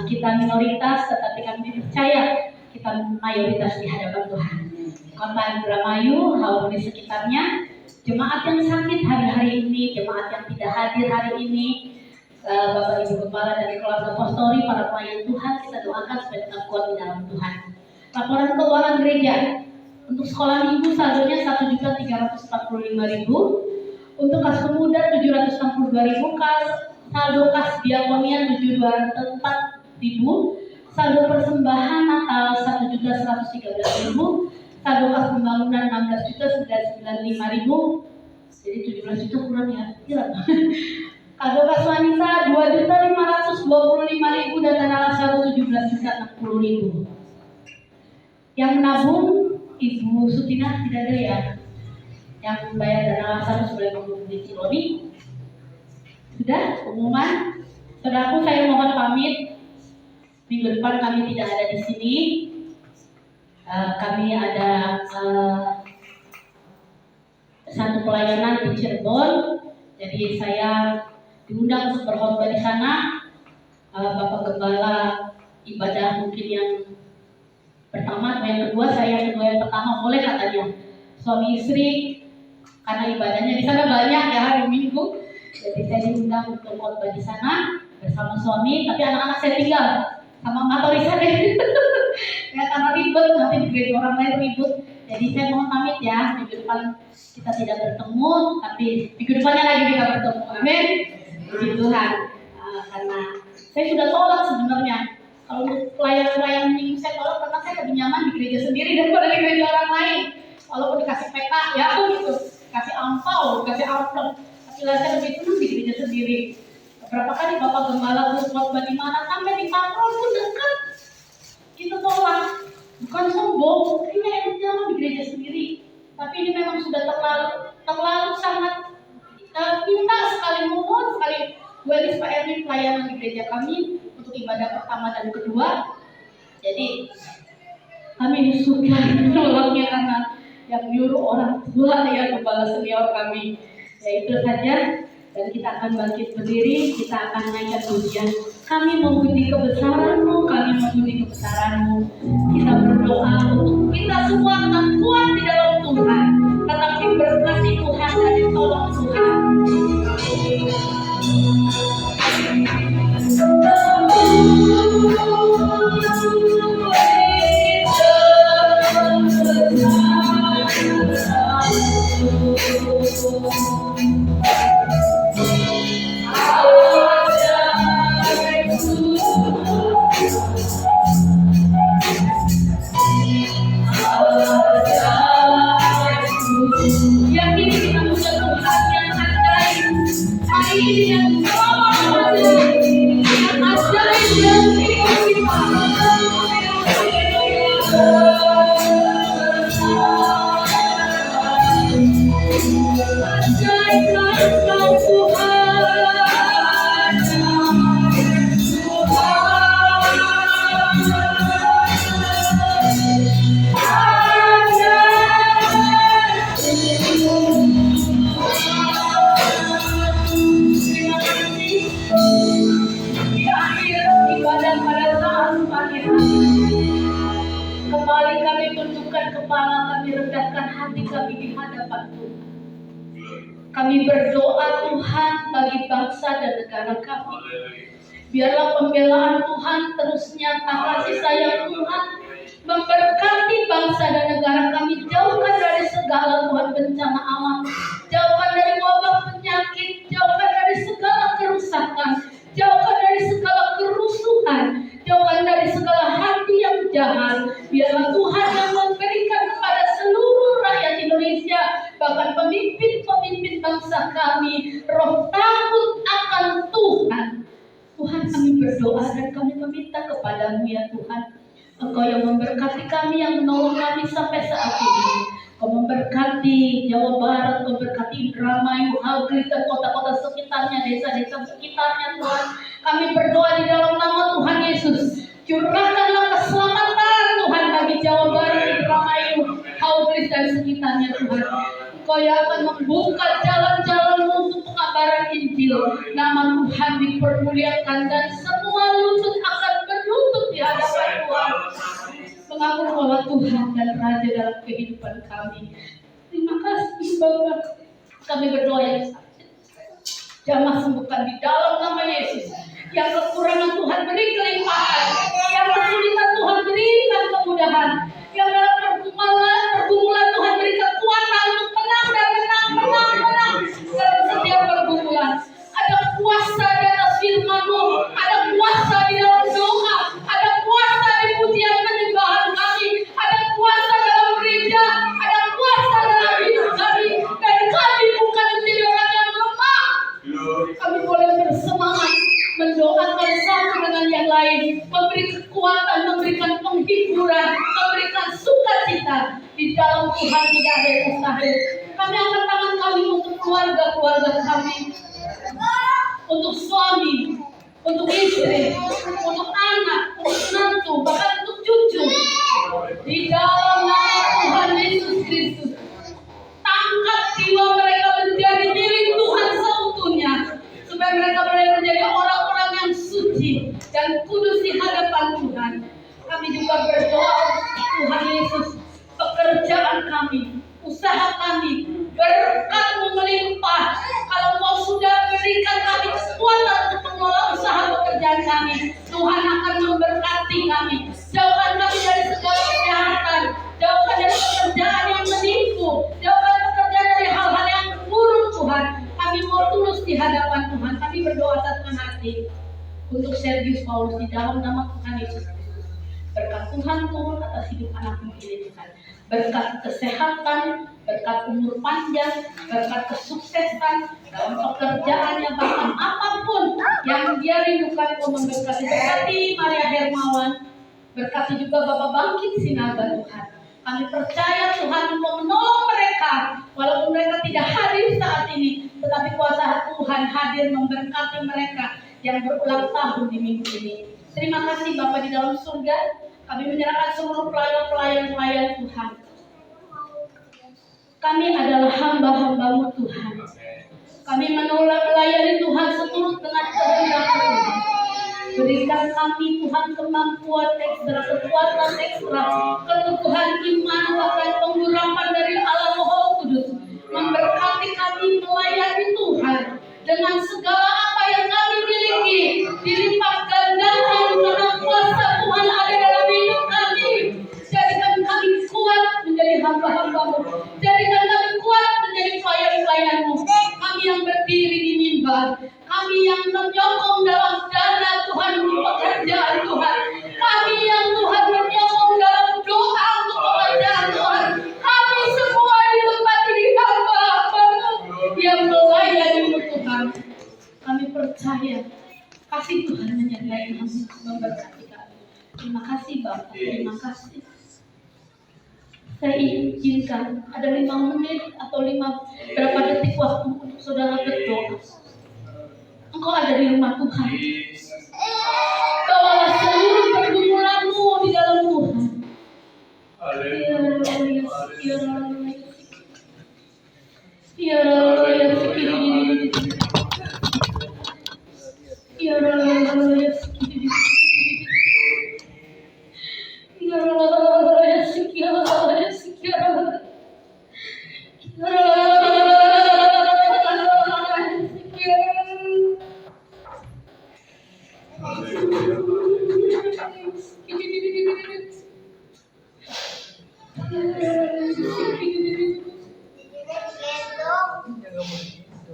kita minoritas, tetapi kami percaya kita mayoritas di hadapan Tuhan. Kota Indramayu, Haur di sekitarnya, jemaat yang sakit hari-hari ini, jemaat yang tidak hadir hari ini, Bapak Ibu Gembala dari keluarga pastori, para pelayan Tuhan, kita doakan supaya tetap kuat di dalam Tuhan. Laporan keuangan gereja untuk sekolah minggu saldonya 1.345.000, untuk kas pemuda 762.000, saldo kas diakonia 7.204.000, saldo persembahan Natal 1.113.000, saldo kas pembangunan 16.995.000, jadi 17 juta kurang ya, hilang. Saldo kas wanita 2.525.000 dan tanah 17.060.000. Yang nabung Ibu Sutina tidak ada ya. Yang bayar dana harus boleh menghubungi Ciloni. Sudah pengumuman. Saudaraku, saya mohon pamit. Minggu depan kami tidak ada di sini. Kami ada satu pelayanan di Cirebon. Jadi saya diundang untuk berkhotbah di sana. Bapak Gembala ibadah mungkin yang pertama atau yang kedua, saya yang kedua, yang pertama boleh katanya. Suami istri karena ibadahnya di sana banyak ya hari Minggu. Jadi saya diundang untuk khotbah di sana bersama suami, tapi anak-anak saya tinggal sama motorisa deh. Ya karena ribet, nanti di gereja orang lain ribut. Jadi saya mohon pamit ya, minggu depan kita tidak bertemu, tapi minggu depannya lagi kita bertemu. Amin. Puji Tuhan. Karena saya sudah tolak sebenarnya. Kalau untuk pelayan-pelayan minggu saya tolak karena saya lebih nyaman di gereja sendiri daripada di gereja orang lain. Walaupun dikasih PK, ya gitu, kasih angpau, kasih amplop, tapi saya lebih senang di gereja sendiri. Beberapa kali Bapak Gembala khotbah di mana, sampai di patrol pun dekat. Kita tolak, bukan sombong, kayaknya enak nyaman di gereja sendiri. Tapi ini memang sudah terlalu sangat minta sekali, mohon sekali. Bu Elis, Pak Erwin, pelayanan di gereja kami untuk ibadah pertama dan kedua. Jadi kami suka menolaknya karena yang nyuruh orang tua ya, kepala senior kami. Ya itu saja. Dan kita akan bangkit berdiri, kita akan naikkan pujian. Kami memuji kebesaran-Mu, kami memuji kebesaran-Mu. Kita berdoa untuk kita semua tetap kuat di dalam Tuhan, tetap diberkati Tuhan dan ditolong Tuhan. Kami berdoa Tuhan bagi bangsa dan negara kami. Biarlah pembelaan Tuhan terus nyata, kasih sayang Tuhan memberkati bangsa dan negara kami. Jauhkan dari segala Tuhan bencana alam, jauhkan dari wabah penyakit, jauhkan dari segala kerusakan, jauhkan dari segala kerusuhan, jauhkan dari segala hati yang jahat. Biarlah Tuhan yang memberikan kepada seluruh rakyat Indonesia, bahkan pemimpin-pemimpin bangsa kami, roh takut akan Tuhan. Tuhan, kami berdoa dan kami meminta kepadamu ya Tuhan. Engkau yang memberkati kami, yang menolong kami sampai saat ini. Kau memberkati Jawa Barat, kau memberkati Indramayu, Haugli, dan kota-kota sekitarnya, desa-desa sekitarnya Tuhan. Kami berdoa di dalam nama Tuhan Yesus. Curahkanlah keselamatan Tuhan bagi Jawa Barat, Indramayu, Haugli, dan sekitarnya Tuhan. Kau yang akan membuka jalan-jalan untuk pengabaran Injil. Nama Tuhan dipermuliakan dan semua lutut akan berlutut di hadapan Tuhan. mengaku bahwa Tuhan dan Raja dalam kehidupan kami. Terima kasih Bapa. Kami berdoa yang jamah sembuhkan di dalam nama Yesus. Yang kekurangan Tuhan beri kelimpahan. Yang kesulitan Tuhan berikan kemudahan. Yang dalam pergumulan Tuhan beri kekuatan untuk menang dalam setiap pergumulan. Ada kuasa di atas firman-Mu, ada kuasa di dalam doa, ada kuasa di pujian penyembahan kami, ada kuasa dalam gereja, ada kuasa dalam hidup kami, dan kami bukan menjadi orang yang lemah. Kami boleh bersemangat mendoakan satu dengan yang lain, memberi kekuatan, memberikan penghiburan, memberikan sukacita. Di dalam Tuhan tidak ada yang mustahil. Kami angkat tangan kami untuk keluarga-keluarga kami, untuk suami, untuk istri, untuk anak, untuk menantu, bahkan untuk cucu. Di dalam nama Tuhan Yesus Kristus, tangkap jiwa mereka menjadi milik Tuhan seutuhnya, supaya mereka boleh menjadi orang-orang yang suci dan kudus di hadapan Tuhan. Kami juga berdoa, Tuhan Yesus, pekerjaan kami, usaha kami, berkat-Mu melimpah. Kalau Kau sudah berikan kami kekuatan untuk mengelola usaha pekerjaan kami, Tuhan akan memberkati kami. Jauhkan kami dari segala kejahatan, jauhkan dari pekerjaan yang menipu, jauhkan pekerjaan dari hal-hal yang buruk Tuhan. Kami mau tulus di hadapan Tuhan. Kami berdoa atas hati untuk Sergius Paulus di dalam nama Tuhan Yesus Kristus. Berkat Tuhan turun atas hidup anak-Mu ini Tuhan. Berkat kesehatan, berkat umur panjang, berkat kesuksesan dalam pekerjaannya, bahkan apapun yang dia rindukan. Kau memberkati. Berkati Maria Hermawan, berkati juga Bapak Bangkit Sinaga Tuhan. Kami percaya Tuhan Engkau menolong mereka, walaupun mereka tidak hadir saat ini, tetapi kuasa Tuhan hadir memberkati mereka yang berulang tahun di minggu ini. Terima kasih Bapak di dalam surga. Kami menyerahkan seluruh pelayan-pelayan Tuhan. Kami adalah hamba-hamba-Mu Tuhan. Kami melayani Tuhan seturut dengan kehendak Tuhan. Berikan kami Tuhan kemampuan ekstra, kekuatan ekstra, keteguhan iman, bahkan pengharapan dari Allah Roh Kudus. Memberkati kami melayani Tuhan dengan segala apa yang kami miliki, dilipat gandakan karena kuasa Tuhan ada dalam hidup kami. Jadikan kami kuat menjadi hamba-hamba-Mu. Jadikan kami kuat menjadi pelayan-pelayan-Mu. Kami yang berdiri di mimbar, kami yang menyokong dalam dana Tuhan untuk pekerjaan Tuhan, kami yang Tuhan menyokong dalam doa untuk pekerjaan Tuhan. Kami semua di tempat ini hamba-hamba-Mu yang melayani-Mu Tuhan. Kami percaya kasih Tuhan menyertai kami, memberkati kami. Terima kasih Bapak, terima kasih. Saya izinkan ada 5 menit atau berapa detik waktu untuk saudara berdoa. Engkau ada di rumah Tuhan. Bawalah seluruh pergumulanmu di dalam Tuhan.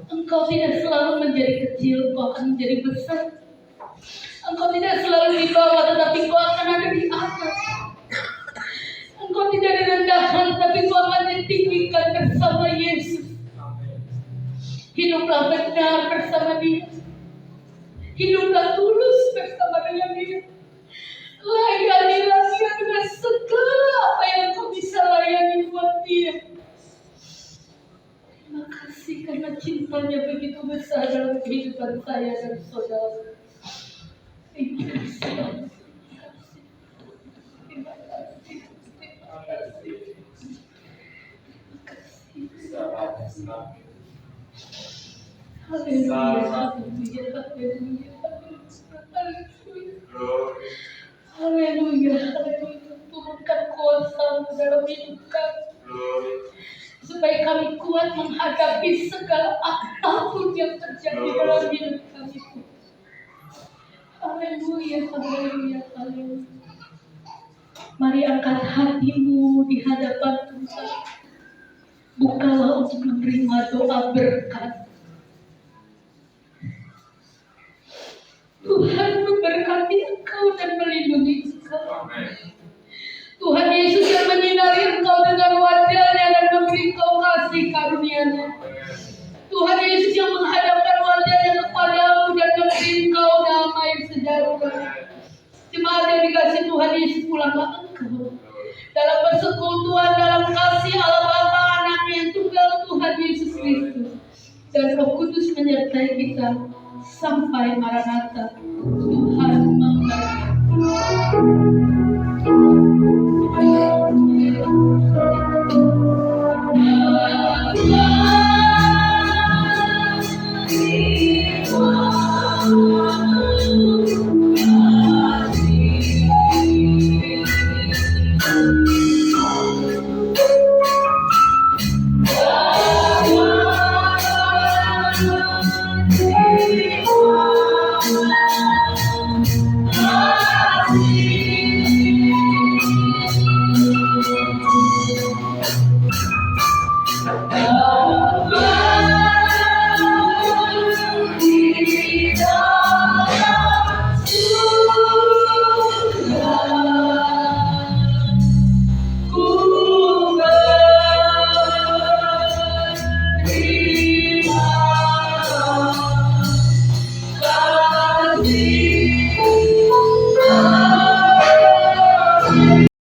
Engkau tidak selalu menjadi kecil, Engkau akan menjadi besar. Engkau tidak selalu di bawah, tetapi Engkau akan ada di atas. Engkau tidak direndahkan, tetapi Engkau akan ditinggikan bersama Yesus. Hiduplah benar bersama Dia. Hiduplah tulus bersama dengan Dia. Layanilah Dia dengan segala apa yang Kau bisa layani buat Dia. Terima kasih karena cintanya begitu besar dalam kehidupan saya dan saudara. Terima kasih. Terima kasih. Terima kasih. Haleluya, haleluya, haleluya, haleluya. Haleluya, haleluya. Turunkan kuasa-Mu dalam hidup kami. Supaya kami kuat menghadapi segala apapun yang terjadi dalam hidup kami. Haleluya, haleluya, haleluya. Mari angkat hatimu di hadapan Tuhan. Bukalah untuk menerima doa berkat. Tuhan memberkati engkau dan melindungi engkau. Tuhan Yesus yang menyinari engkau dengan wajah-Nya dan memberi engkau kasih karunia-Nya. Tuhan Yesus yang menghadapkan wajah-Nya kepadamu dan memberi engkau damai sejahtera. Jemaat yang dikasih Tuhan Yesus, pulanglah engkau dalam persekutuan, dalam kasih Allah Bapa, Anak yang tunggal Tuhan Yesus Kristus, dan Roh Kudus menyertai kita sampai Maranatha. Tuhan memberkati.